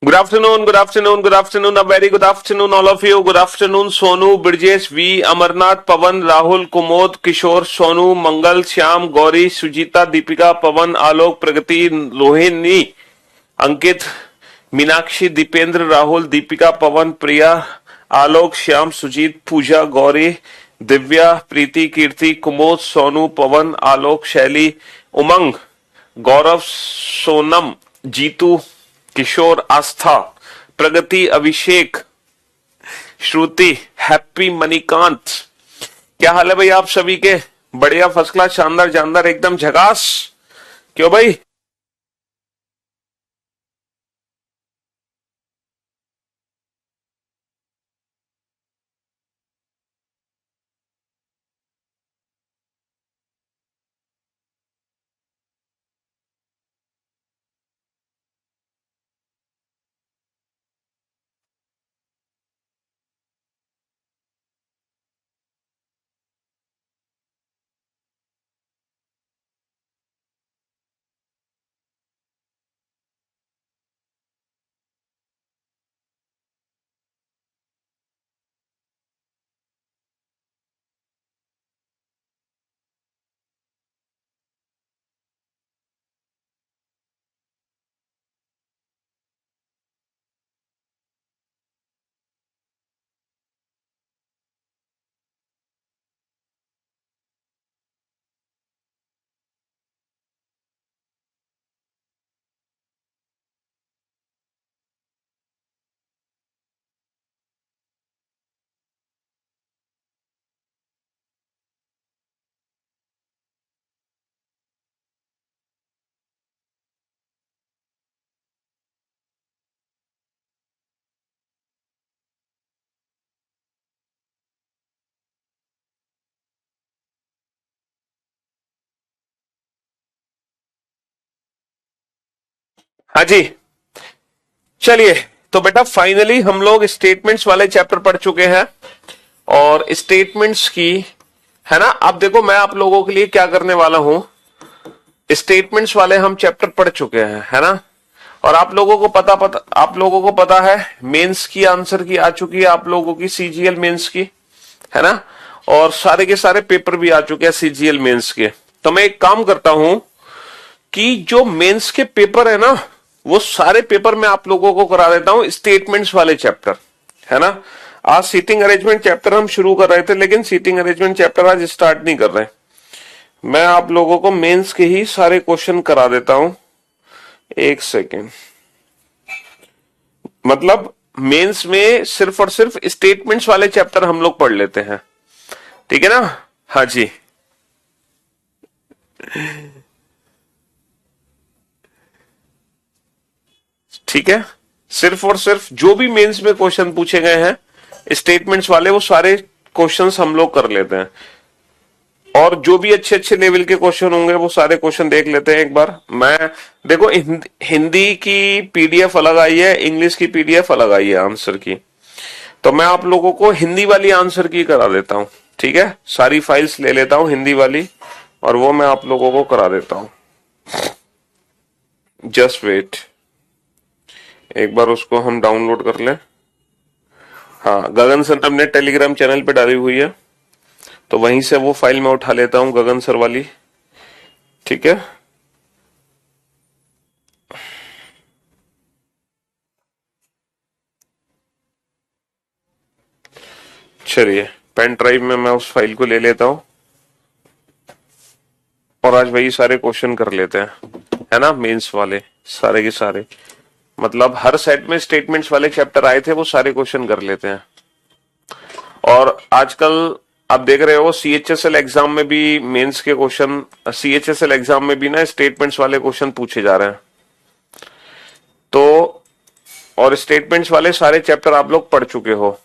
Good afternoon, good afternoon, good afternoon, a very good afternoon, all of you. Good afternoon, Sonu, Birjesh, V, Amarnath, Pawan, Rahul, Kumod, Kishore, Sonu, Mangal, Shyam, Gauri, Sujita, Deepika, Pawan, Alok, Pragati, Rohini, Ankit, Meenakshi, Dipendra, Rahul, Deepika, Pawan, Priya, Alok, Shyam, Sujit, Pooja, Gauri, Divya, Preeti, Kirti, Kumod, Sonu, Pawan, Alok, Shaili, Umang, Gaurav, Sonam, Jitu, Kishore, Aastha, Pragati, Abhishek, Shruti, happy, Manikant. क्या हाल है भाई आप सभी के? बढ़िया, first class, शानदार, जानदार, एकदम झकास। क्यों भाई? हाँ जी, चलिए। तो बेटा फाइनली हम लोग स्टेटमेंट्स वाले चैप्टर पढ़ चुके हैं और स्टेटमेंट्स की, है ना। अब देखो मैं आप लोगों के लिए क्या करने वाला हूं। स्टेटमेंट्स वाले हम चैप्टर पढ़ चुके हैं, है ना। और आप लोगों को पता है मेंस की आंसर की आ चुकी है, आप लोगों की सीजीएल मेंस की, है ना। और सारे के सारे पेपर भी आ चुके हैं सीजीएल मेंस के। तो मैं एक काम करता हूं कि जो मेंस के पेपर है ना, वो सारे पेपर मैं आप लोगों को करा देता हूं स्टेटमेंट्स वाले चैप्टर, है ना। आज सीटिंग अरेंजमेंट चैप्टर हम शुरू कर रहे थे, लेकिन सीटिंग अरेंजमेंट चैप्टर आज स्टार्ट नहीं कर रहे। मैं आप लोगों को मेंस के ही सारे क्वेश्चन करा देता हूं। एक सेकेंड, मतलब मेंस में सिर्फ और सिर्फ स्टेटमेंट्स वाले चैप्टर हम लोग पढ़ लेते हैं, ठीक है ना। हाँ जी, ठीक है। सिर्फ और सिर्फ जो भी मेंस में क्वेश्चन पूछे गए हैं स्टेटमेंट्स वाले, वो सारे क्वेश्चंस हम लोग कर लेते हैं। और जो भी अच्छे अच्छे लेवल के क्वेश्चन होंगे वो सारे क्वेश्चन देख लेते हैं एक बार। मैं देखो हिंदी की पीडीएफ अलग आई है, इंग्लिश की पीडीएफ अलग आई है आंसर की। तो मैं आप लोगों को हिंदी वाली आंसर की करा देता हूं, ठीक है। सारी फाइल्स ले लेता हूं हिंदी वाली और वो मैं आप लोगों को करा देता हूं। जस्ट वेट, एक बार उसको हम डाउनलोड कर लें। हाँ, गगन सर ने टेलीग्राम चैनल पे डाली हुई है, तो वहीं से वो फाइल मैं उठा लेता हूं, गगन सर वाली, ठीक है। चलिए, पेन ड्राइव में मैं उस फाइल को ले लेता हूं और आज वही सारे क्वेश्चन कर लेते हैं, है ना। मेंस वाले सारे के सारे, मतलब हर सेट में स्टेटमेंट्स वाले चैप्टर आए थे, वो सारे क्वेश्चन कर लेते हैं। और आजकल आप देख रहे हो सीएचएसएल एग्जाम में भी मेंस के क्वेश्चन, सीएचएसएल एग्जाम में भी ना स्टेटमेंट्स वाले क्वेश्चन पूछे जा रहे हैं। तो और स्टेटमेंट्स वाले सारे चैप्टर आप लोग पढ़ चुके हो,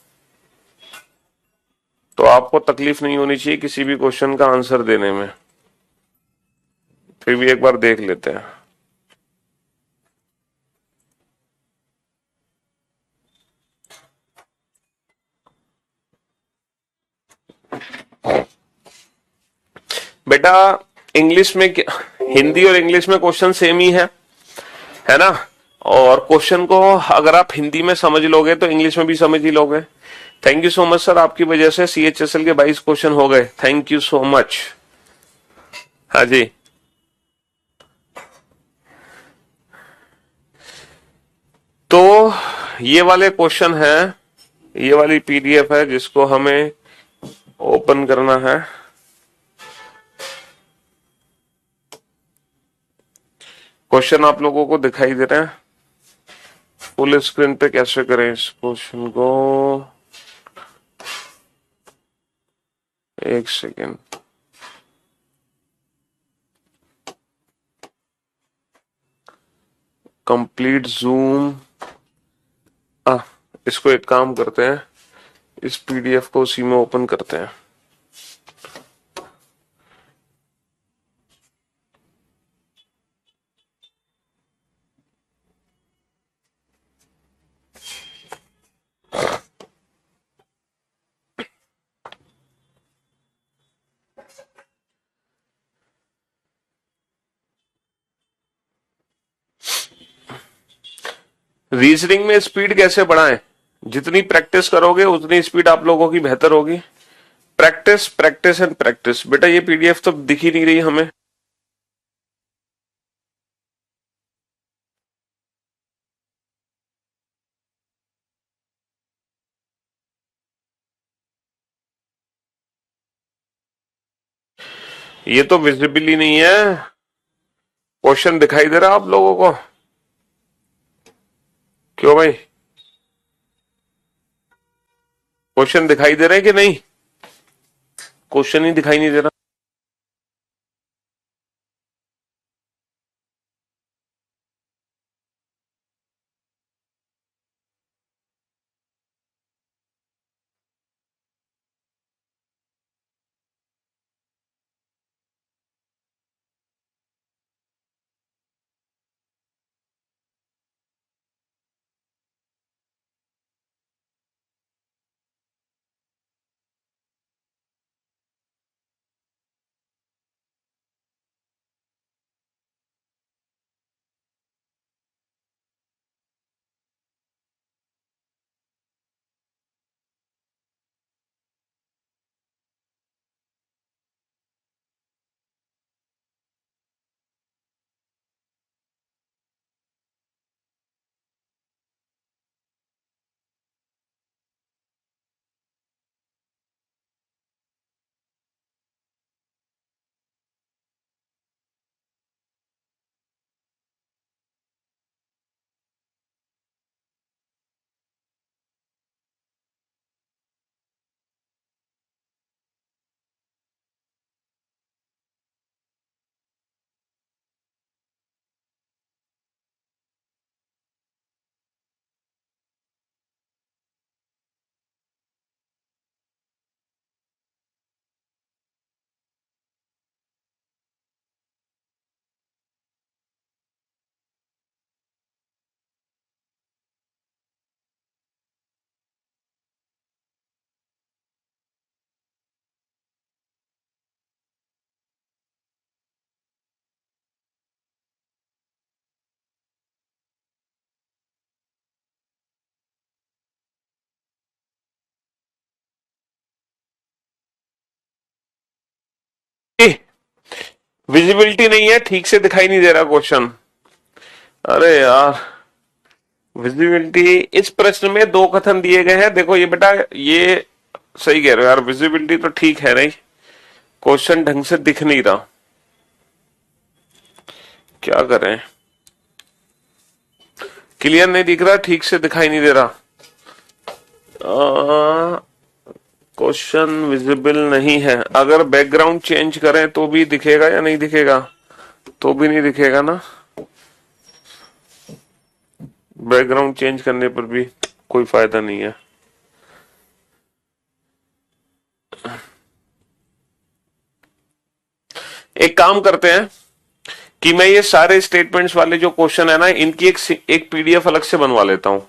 तो आपको तकलीफ नहीं होनी चाहिए किसी भी क्वेश्चन का आंसर देने में। फिर भी एक बार देख लेते हैं। बेटा इंग्लिश में हिंदी और इंग्लिश में क्वेश्चन सेम ही है ना। और क्वेश्चन को अगर आप हिंदी में समझ लोगे तो इंग्लिश में भी समझ ही लोगे। Thank you so much sir, आपकी वजह से CHSL के 22 क्वेश्चन हो गए। Thank you so much. हाँ जी, तो ये वाले क्वेश्चन है, ये वाली PDF है जिसको हमें ओपन करना है। क्वेश्चन आप लोगों को दिखाई दे रहे हैं? फुल स्क्रीन पे कैसे करें इस क्वेश्चन को? एक सेकेंड। Complete zoom. इसको एक काम करते हैं, इस PDF को उसी में ओपन करते हैं। रीजनिंग में स्पीड कैसे बढ़ाएं? जितनी प्रैक्टिस करोगे उतनी स्पीड आप लोगों की बेहतर होगी। Practice practice and practice. बेटा ये PDF तो दिख ही नहीं रही हमें। ये तो विजिबल ही नहीं है। क्वेश्चन दिखाई दे रहा आप लोगों को? क्यों भाई, क्वेश्चन दिखाई दे रहे हैं कि नहीं? क्वेश्चन ही दिखाई नहीं दे रहा। विजिबिलिटी नहीं है, ठीक से दिखाई नहीं दे रहा क्वेश्चन। अरे यार, विजिबिलिटी, इस प्रश्न में 2 कथन दिए गए हैं। देखो ये बेटा, ये सही कह रहे हो यार, विजिबिलिटी तो ठीक है नहीं, क्वेश्चन ढंग से दिख नहीं रहा। क्या करें? क्लियर नहीं दिख रहा, ठीक से दिखाई नहीं दे रहा। क्वेश्चन विजिबल नहीं है। अगर बैकग्राउंड चेंज करें तो भी दिखेगा या नहीं दिखेगा? तो भी नहीं दिखेगा ना। बैकग्राउंड चेंज करने पर भी कोई फायदा नहीं है। एक काम करते हैं कि मैं ये सारे स्टेटमेंट्स वाले जो क्वेश्चन है ना, इनकी एक PDF अलग से बनवा लेता हूं।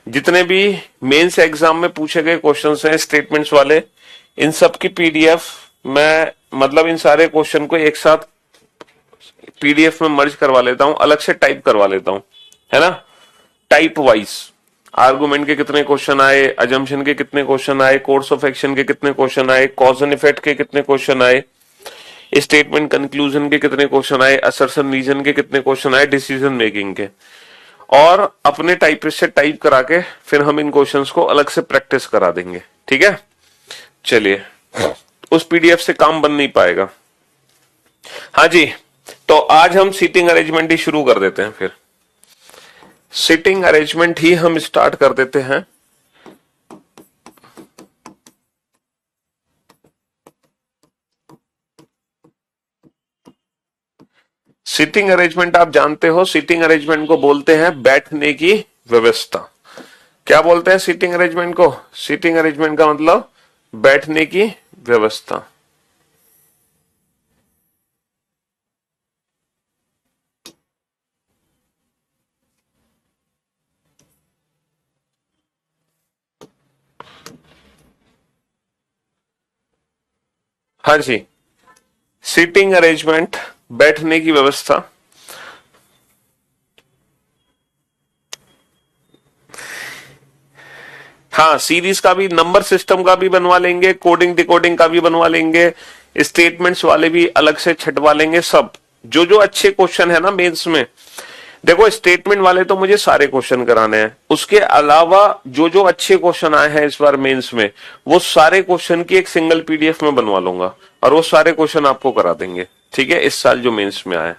जितने भी मेंस एग्जाम में पूछे गए क्वेश्चंस हैं स्टेटमेंट्स वाले, इन सब की PDF मैं, मतलब इन सारे क्वेश्चन को एक साथ PDF में मर्ज करवा लेता हूं, अलग से टाइप करवा लेता हूं। है ना, टाइप वाइज आर्गुमेंट के कितने क्वेश्चन आए, अजम्पशन के कितने क्वेश्चन आए, कोर्स ऑफ एक्शन के कितने क्वेश्चन आए, कॉज एंड इफेक्ट के कितने क्वेश्चन आए, स्टेटमेंट कंक्लूजन के कितने क्वेश्चन आए, असर्शन रीजन के कितने क्वेश्चन आए, डिसीजन मेकिंग के, और अपने टाइपिस्ट से टाइप करा के फिर हम इन क्वेश्चंस को अलग से प्रैक्टिस करा देंगे। ठीक है, चलिए, उस पीडीएफ से काम बन नहीं पाएगा। हाँ जी, तो आज हम सीटिंग अरेंजमेंट ही शुरू कर देते हैं। फिर सीटिंग अरेंजमेंट ही हम स्टार्ट कर देते हैं। सीटिंग अरेंजमेंट आप जानते हो, सीटिंग अरेंजमेंट को बोलते हैं बैठने की व्यवस्था। क्या बोलते हैं सीटिंग अरेंजमेंट को? सीटिंग अरेंजमेंट का मतलब बैठने की व्यवस्था। हाँ जी, सीटिंग अरेंजमेंट, बैठने की व्यवस्था। हाँ, सीरीज का भी, नंबर सिस्टम का भी बनवा लेंगे, कोडिंग डिकोडिंग का भी बनवा लेंगे, स्टेटमेंट्स वाले भी अलग से छटवा लेंगे। सब जो जो अच्छे क्वेश्चन है ना मेंस में, देखो स्टेटमेंट वाले तो मुझे सारे क्वेश्चन कराने हैं, उसके अलावा जो जो अच्छे क्वेश्चन आए हैं इस बार मेंस में, वो सारे क्वेश्चन की एक सिंगल पीडीएफ में बनवा लूंगा और वो सारे क्वेश्चन आपको करा देंगे। ठीक है, इस साल जो मेंस में आए।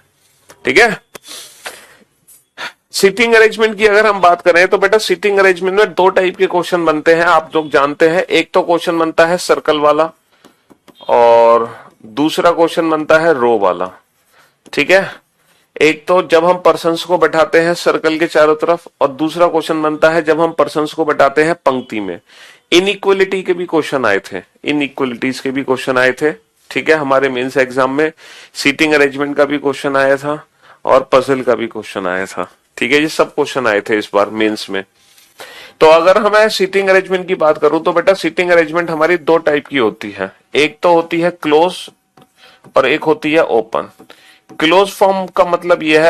ठीक है, सीटिंग अरेंजमेंट की अगर हम बात करें तो बेटा सीटिंग अरेंजमेंट में दो टाइप के क्वेश्चन बनते हैं, आप लोग जानते हैं। एक तो क्वेश्चन बनता है सर्कल वाला और दूसरा क्वेश्चन बनता है रो वाला। ठीक है, एक तो जब हम पर्सन्स को बैठाते हैं सर्कल के चारों तरफ, और दूसरा क्वेश्चन बनता है जब हम पर्सन्स को बैठाते हैं पंक्ति में। इनइक्वलिटी के भी क्वेश्चन आए थे, इनइक्वलिटीज के भी क्वेश्चन आए थे। ठीक है, हमारे मेंस एग्जाम में सीटिंग अरेंजमेंट का भी क्वेश्चन आया था और पजल का भी क्वेश्चन आया था। ठीक है, ये सब क्वेश्चन आए थे इस बार मेंस में। तो अगर हमें सीटिंग अरेंजमेंट की बात करूं तो बेटा सीटिंग अरेंजमेंट हमारी दो टाइप की होती है, एक तो होती है क्लोज और एक होती है ओपन। क्लोज फॉर्म का मतलब यह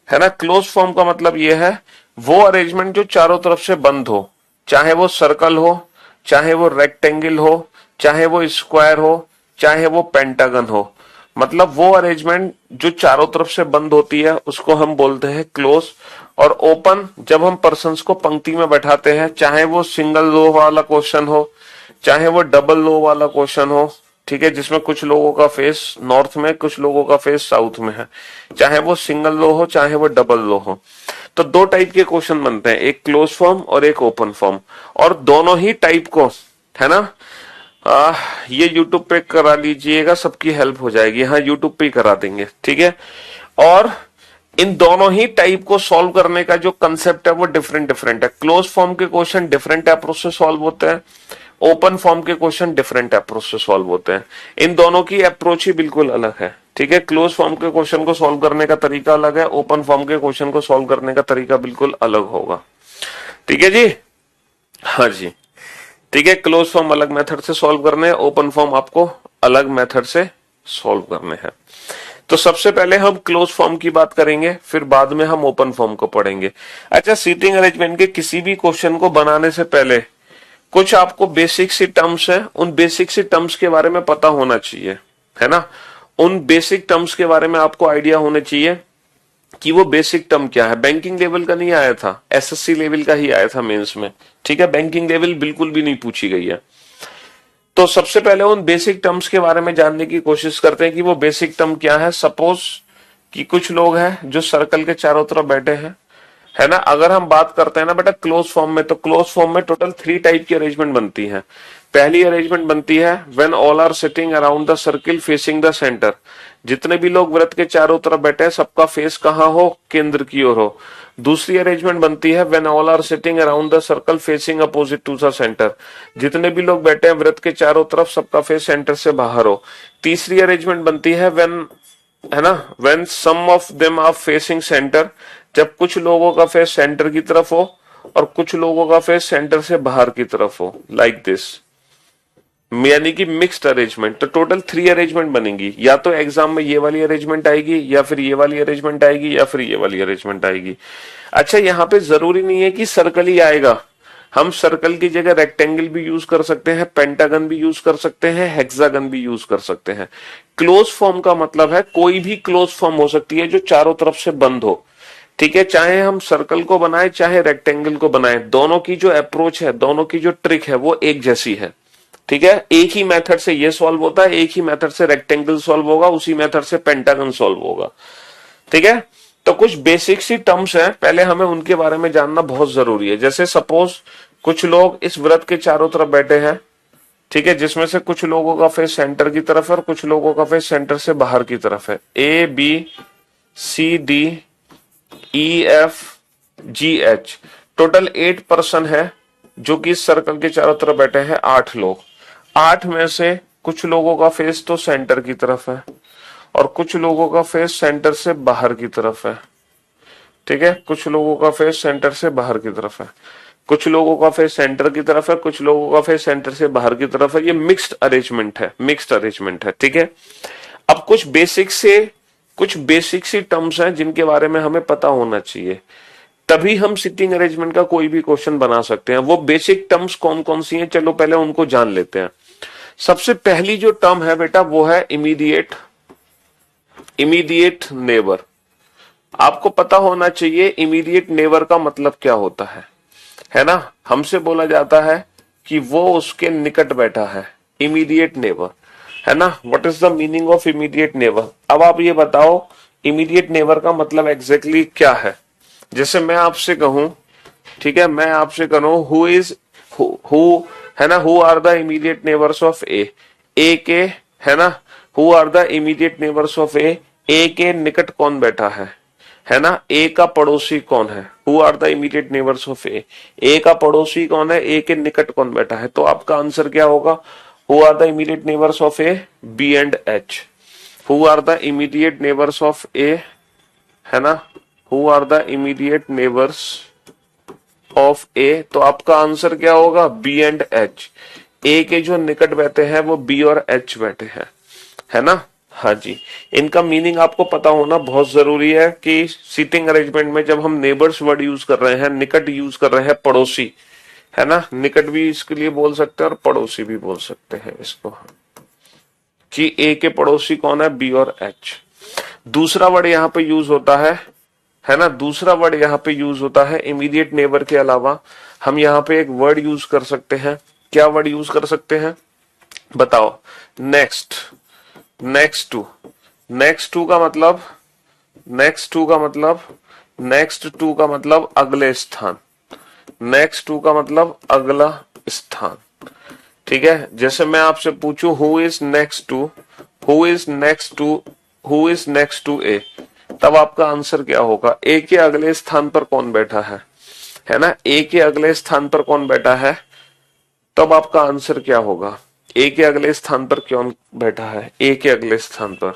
है ना, क्लोज फॉर्म का मतलब यह है वो अरेंजमेंट जो चारों तरफ से बंद हो, चाहे वो सर्कल हो, चाहे वो रेक्टेंगल हो, चाहे वो स्क्वायर हो, चाहे वो पेंटागन हो। मतलब वो अरेंजमेंट जो चारों तरफ से बंद होती है उसको हम बोलते हैं क्लोज। और ओपन जब हम पर्सन्स को पंक्ति में बैठाते हैं, चाहे वो सिंगल रो वाला क्वेश्चन हो, चाहे वो डबल रो वाला क्वेश्चन हो। ठीक है, जिसमें कुछ लोगों का फेस नॉर्थ में, कुछ लोगों का फेस साउथ में है, चाहे वो सिंगल रो हो चाहे वो डबल रो हो। तो दो टाइप के क्वेश्चन बनते हैं, एक क्लोज फॉर्म और एक ओपन फॉर्म। और दोनों ही टाइप को, है ना, ये यूट्यूब पे करा लीजिएगा, सबकी हेल्प हो जाएगी। हाँ, यूट्यूब पे ही करा देंगे। ठीक है, और इन दोनों ही टाइप को सॉल्व करने का जो कंसेप्ट है वो डिफरेंट डिफरेंट है। क्लोज फॉर्म के क्वेश्चन डिफरेंट अप्रोच से सॉल्व होते हैं, ओपन फॉर्म के क्वेश्चन डिफरेंट अप्रोच से सॉल्व होते हैं। इन दोनों की अप्रोच ही बिल्कुल अलग है। ठीक है, क्लोज फॉर्म के क्वेश्चन को सॉल्व करने का तरीका अलग है, ओपन फॉर्म के क्वेश्चन को सॉल्व करने का तरीका बिल्कुल अलग होगा। ठीक है जी, हाँ जी, ठीक है, क्लोज फॉर्म अलग मेथड से सॉल्व करने हैं, ओपन फॉर्म आपको अलग मेथड से सॉल्व करने हैं। तो सबसे पहले हम क्लोज फॉर्म की बात करेंगे, फिर बाद में हम ओपन फॉर्म को पढ़ेंगे। अच्छा, सीटिंग अरेंजमेंट के किसी भी क्वेश्चन को बनाने से पहले कुछ आपको बेसिक सी टर्म्स है, उन बेसिक सी टर्म्स के बारे में पता होना चाहिए, है ना। उन बेसिक टर्म्स के बारे में आपको आइडिया होना चाहिए कि वो बेसिक टर्म क्या है। बैंकिंग लेवल का नहीं आया था, एसएससी लेवल का ही आया था मेंस में। ठीक है, बैंकिंग लेवल बिल्कुल भी नहीं पूछी गई है। तो सबसे पहले उन बेसिक टर्म्स के बारे में जानने की कोशिश करते हैं कि वो बेसिक टर्म क्या है। सपोज कि कुछ लोग हैं जो सर्कल के चारों तरफ बैठे हैं, है ना। अगर हम बात करते हैं ना बेटा क्लोज फॉर्म में, तो क्लोज फॉर्म में टोटल 3 टाइप की अरेंजमेंट बनती है। पहली अरेंजमेंट बनती है when all are sitting around the circle facing the centre. जितने भी लोग वृत्त के चारों तरफ बैठे हैं सबका फेस कहाँ हो, केंद्र की ओर हो। दूसरी अरेंजमेंट बनती है when all are sitting around the circle facing opposite to the centre. जितने भी लोग बैठे हैं वृत्त के चारों तरफ सबका फेस सेंटर से बाहर हो। तीसरी अरेंजमेंट बनती है व्हेन, है ना, when some of them are facing centre. जब कुछ लोगों का फेस सेंटर की तरफ हो और कुछ लोगों का फेस सेंटर से बाहर की तरफ हो, लाइक दिस। यानी कि मिक्स्ड अरेंजमेंट। तो टोटल 3 अरेंजमेंट बनेंगी, या तो एग्जाम में ये वाली अरेंजमेंट आएगी, या फिर ये वाली अरेंजमेंट आएगी, या फिर ये वाली अरेंजमेंट आएगी। अच्छा, यहाँ पे जरूरी नहीं है कि सर्कल ही आएगा, हम सर्कल की जगह रेक्टेंगल भी यूज कर सकते हैं, पेंटागन भी यूज कर सकते हैं, हेक्सागन भी यूज कर सकते हैं। क्लोज फॉर्म का मतलब है कोई भी क्लोज फॉर्म हो सकती है जो चारों तरफ से बंद हो, ठीक है। चाहे हम सर्कल को बनाए चाहे रेक्टेंगल को बनाए, दोनों की जो अप्रोच है, दोनों की जो ट्रिक है वो एक जैसी है, ठीक है। एक ही मेथड से ये सॉल्व होता है, एक ही मेथड से रेक्टेंगल सॉल्व होगा, उसी मेथड से पेंटागन सॉल्व होगा, ठीक है। तो कुछ बेसिक सी टर्म्स हैं, पहले हमें उनके बारे में जानना बहुत जरूरी है। जैसे सपोज कुछ लोग इस वृत्त के चारों तरफ बैठे हैं, ठीक है, जिसमें से कुछ लोगों का फेस सेंटर की तरफ है और कुछ लोगों का फेस सेंटर से बाहर की तरफ है। A B C D E F G H, total 8 person है जो कि इस सर्कल के चारों तरफ बैठे हैं, 8 लोग। 8 में से कुछ लोगों का फेस तो सेंटर की तरफ है और कुछ लोगों का फेस सेंटर से बाहर की तरफ है, ठीक है। कुछ लोगों का फेस सेंटर से बाहर की तरफ है, कुछ लोगों का फेस सेंटर की तरफ है, कुछ लोगों का फेस सेंटर से बाहर की तरफ है। ये मिक्स्ड अरेंजमेंट है, मिक्स्ड अरेंजमेंट है, ठीक है। अब कुछ बेसिक सी टर्म्स हैं जिनके बारे में हमें पता होना चाहिए, तभी हम सिटिंग अरेंजमेंट का कोई भी क्वेश्चन बना सकते हैं। वो बेसिक टर्म्स कौन कौन सी हैं, चलो पहले उनको जान लेते हैं। सबसे पहली जो टर्म है बेटा वो है इमीडिएट नेबर। आपको पता होना चाहिए इमीडिएट नेबर का मतलब क्या होता है ना। हमसे बोला जाता है कि वो उसके निकट बैठा है, इमीडिएट नेबर, है ना। What is the meaning of immediate neighbour? अब आप ये बताओ इमीडिएट नेबर का मतलब एग्जैक्टली क्या है। जैसे मैं आपसे कहूं, ठीक है, मैं आपसे कहूं हु है ना, who are the immediate neighbours of A के, है ना, who are the immediate neighbours of A के निकट कौन बैठा है ना, ए का पड़ोसी कौन है, who are the immediate neighbours of A का पड़ोसी कौन है, ए के निकट कौन बैठा है। तो आपका आंसर क्या होगा, who are the immediate neighbours of A, B and H. Who are the immediate neighbours of A, है ना, who are the immediate neighbours of A, तो आपका आंसर क्या होगा, बी एंड एच। ए के जो निकट बैठे हैं वो बी और एच बैठे हैं, है ना। हाँ जी, इनका मीनिंग आपको पता होना बहुत जरूरी है कि सीटिंग अरेंजमेंट में जब हम नेबर्स वर्ड यूज कर रहे हैं, निकट यूज कर रहे हैं, पड़ोसी, है ना, निकट भी इसके लिए बोल सकते हैं और पड़ोसी भी बोल सकते हैं इसको, कि ए के पड़ोसी कौन है, बी और एच। दूसरा वर्ड यहाँ पे यूज होता है ना, दूसरा वर्ड यहाँ पे यूज होता है इमीडिएट नेबर के अलावा हम यहाँ पे एक वर्ड यूज कर सकते हैं। क्या वर्ड यूज कर सकते हैं बताओ? नेक्स्ट टू का मतलब अगले स्थान, नेक्स्ट टू का मतलब अगला स्थान, ठीक है। जैसे मैं आपसे पूछूं हु इज नेक्स्ट टू ए, तब आपका आंसर क्या होगा, ए के अगले स्थान पर कौन बैठा है ना, ए के अगले स्थान पर कौन बैठा है, तब आपका आंसर क्या होगा, ए के अगले स्थान पर कौन बैठा है, ए के अगले स्थान पर।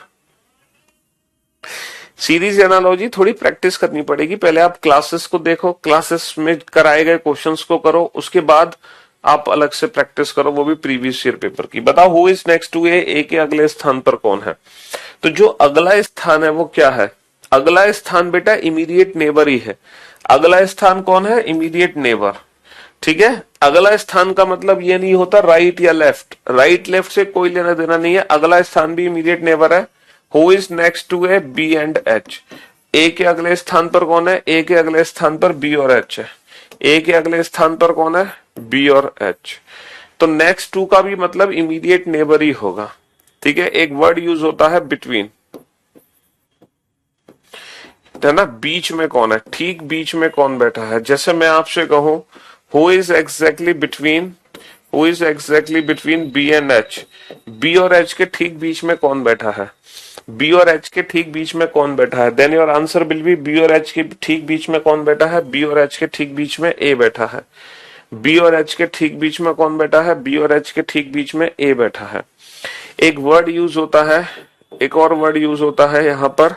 सीरीज एनालॉजी थोड़ी प्रैक्टिस करनी पड़ेगी, पहले आप क्लासेस को देखो, क्लासेस में कराए गए क्वेश्चंस को करो, उसके बाद आप अलग से प्रैक्टिस करो, वो भी प्रीवियस ईयर पेपर की। बताओ हु इज नेक्स्ट टू ए के अगले स्थान पर कौन है। तो जो अगला स्थान है वो क्या है, अगला स्थान बेटा इमीडिएट नेबर ही है। अगला स्थान कौन है, इमीडिएट नेबर, ठीक है। अगला स्थान का मतलब ये नहीं होता राइट या लेफ्ट, राइट लेफ्ट से कोई लेना देना नहीं है, अगला स्थान भी इमीडिएट नेबर है। Who is next to A, B and H. A के अगले स्थान पर कौन है, ए के अगले स्थान पर बी और एच है। ए के अगले स्थान पर कौन है, बी और एच। तो नेक्स्ट टू का भी मतलब इमीडिएट नेबर ही होगा, ठीक है। एक वर्ड यूज होता है बिटवीन, है ना, बीच में कौन है, ठीक बीच में कौन बैठा है। जैसे मैं आपसे कहूं who is exactly between B and H, B और एच के ठीक बीच में कौन बैठा है, बी और एच के ठीक बीच में कौन बैठा है। Then your answer will be B और एच के ठीक बीच में कौन बैठा है, बी और एच के ठीक बीच में ए बैठा है। बी और एच के ठीक बीच में कौन बैठा है, बी और एच के ठीक बीच में ए बैठा है। एक वर्ड यूज होता है, एक और वर्ड यूज होता है यहाँ पर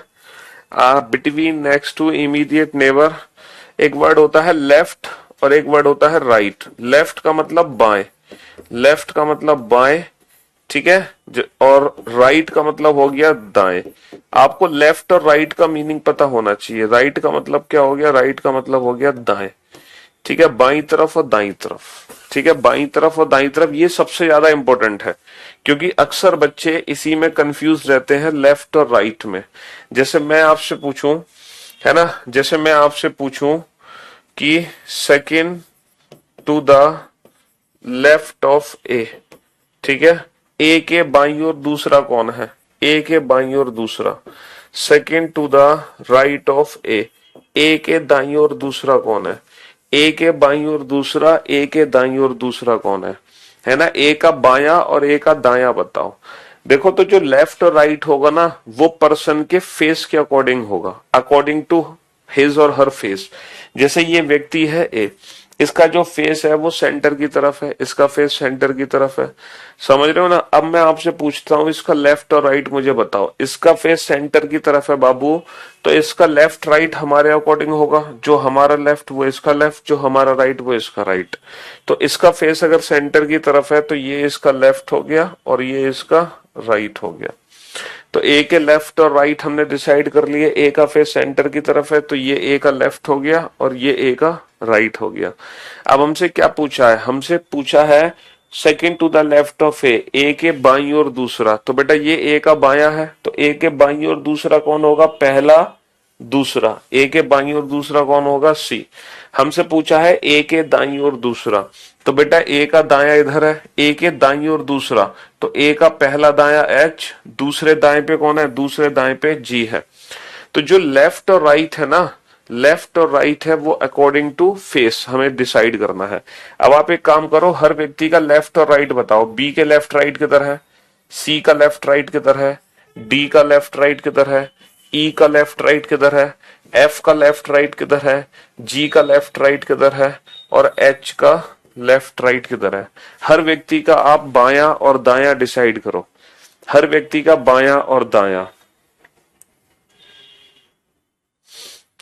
between, next to, immediate neighbour. एक वर्ड होता है लेफ्ट और एक वर्ड होता है राइट। लेफ्ट का मतलब बाएं, लेफ्ट का मतलब बाएं, ठीक है, और राइट का मतलब हो गया दाएं। आपको लेफ्ट और राइट का मीनिंग पता होना चाहिए। राइट का मतलब क्या हो गया, राइट का मतलब हो गया दाएं, ठीक है, बाईं तरफ और दाईं तरफ, ठीक है, बाईं तरफ और दाईं तरफ, ये सबसे ज्यादा इंपॉर्टेंट है क्योंकि अक्सर बच्चे इसी में कंफ्यूज रहते हैं, लेफ्ट और राइट में। जैसे मैं आपसे पूछूं, है ना, जैसे मैं आपसे पूछूं कि second to the left of A, ठीक है, ए के बाईं ओर दूसरा कौन है, ए के बाईं ओर दूसरा। Second to the right of A के दाईं ओर दूसरा कौन है, ए के बाईं ओर दूसरा, ए के दाईं ओर दूसरा कौन है ना, ए का बायां और ए का दायां बताओ। देखो तो जो लेफ्ट और राइट होगा ना वो पर्सन के फेस के अकॉर्डिंग होगा, अकॉर्डिंग टू हिज और हर फेस। जैसे ये व्यक्ति है ए, इसका जो फेस है वो सेंटर की तरफ है, इसका फेस सेंटर की तरफ है, समझ रहे हो ना। अब मैं आपसे पूछता हूं इसका लेफ्ट और राइट मुझे बताओ। इसका फेस सेंटर की तरफ है बाबू, तो इसका लेफ्ट राइट हमारे अकॉर्डिंग होगा, जो हमारा लेफ्ट वो इसका लेफ्ट, जो हमारा राइट वो इसका राइट। तो इसका फेस अगर सेंटर की तरफ है तो ये इसका लेफ्ट हो गया और ये इसका राइट हो गया। तो ए के लेफ्ट और राइट हमने डिसाइड कर लिए। ए का फेस सेंटर की तरफ है तो ये ए का लेफ्ट हो गया और ये ए का राइट हो गया। अब हमसे क्या पूछा है, हमसे पूछा है second to the left of A के बाईं ओर दूसरा। तो बेटा ये ए का बायां है, तो ए के बाईं ओर दूसरा कौन होगा, पहला दूसरा। ए के बाईं ओर दूसरा कौन होगा, सी। हमसे पूछा है ए के दाईं ओर दूसरा, तो बेटा ए का दायां इधर है, ए के दाईं ओर दूसरा, तो ए का पहला दायां एच, दूसरे दाएं पे कौन है, दूसरे दाएं पे जी है। तो जो लेफ्ट और राइट है ना, लेफ्ट और राइट है वो अकॉर्डिंग टू फेस हमें डिसाइड करना है। अब आप एक काम करो, हर व्यक्ति का लेफ्ट और राइट बताओ। बी के लेफ्ट राइट किधर है, सी का लेफ्ट राइट किधर है, डी का लेफ्ट राइट किधर है, ई का लेफ्ट राइट किधर है, एफ का लेफ्ट राइट किधर है, जी का लेफ्ट राइट किधर है और एच का लेफ्ट राइट किधर है। हर व्यक्ति का आप बायां और दायां डिसाइड करो, हर व्यक्ति का बायां और दायां,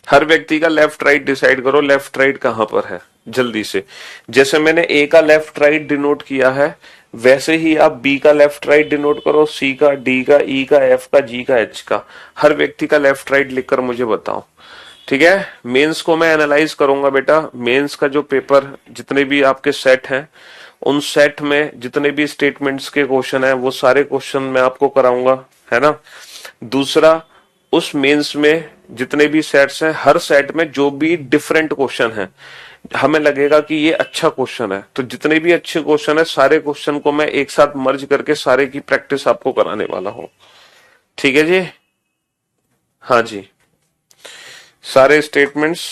हर व्यक्ति का लेफ्ट राइट डिसाइड करो, लेफ्ट राइट कहां पर है जल्दी से। जैसे मैंने ए का लेफ्ट राइट डिनोट किया है वैसे ही आप बी का लेफ्ट राइट डिनोट करो, सी का, डी का, ई का, एफ का, जी का, एच का, हर व्यक्ति का लेफ्ट राइट लिखकर मुझे बताओ, ठीक है। मेंस को मैं एनालाइज करूंगा बेटा, मेंस का जो पेपर जितने भी आपके सेट हैं उन सेट में जितने भी स्टेटमेंट्स के क्वेश्चन है वो सारे क्वेश्चन मैं आपको कराऊंगा, है ना। दूसरा, उस मेंस में जितने भी सेट्स हैं हर सेट में जो भी डिफरेंट क्वेश्चन है हमें लगेगा कि ये अच्छा क्वेश्चन है, तो जितने भी अच्छे क्वेश्चन है सारे क्वेश्चन को मैं एक साथ मर्ज करके सारे की प्रैक्टिस आपको कराने वाला हूं, ठीक है जी। हाँ जी, सारे स्टेटमेंट्स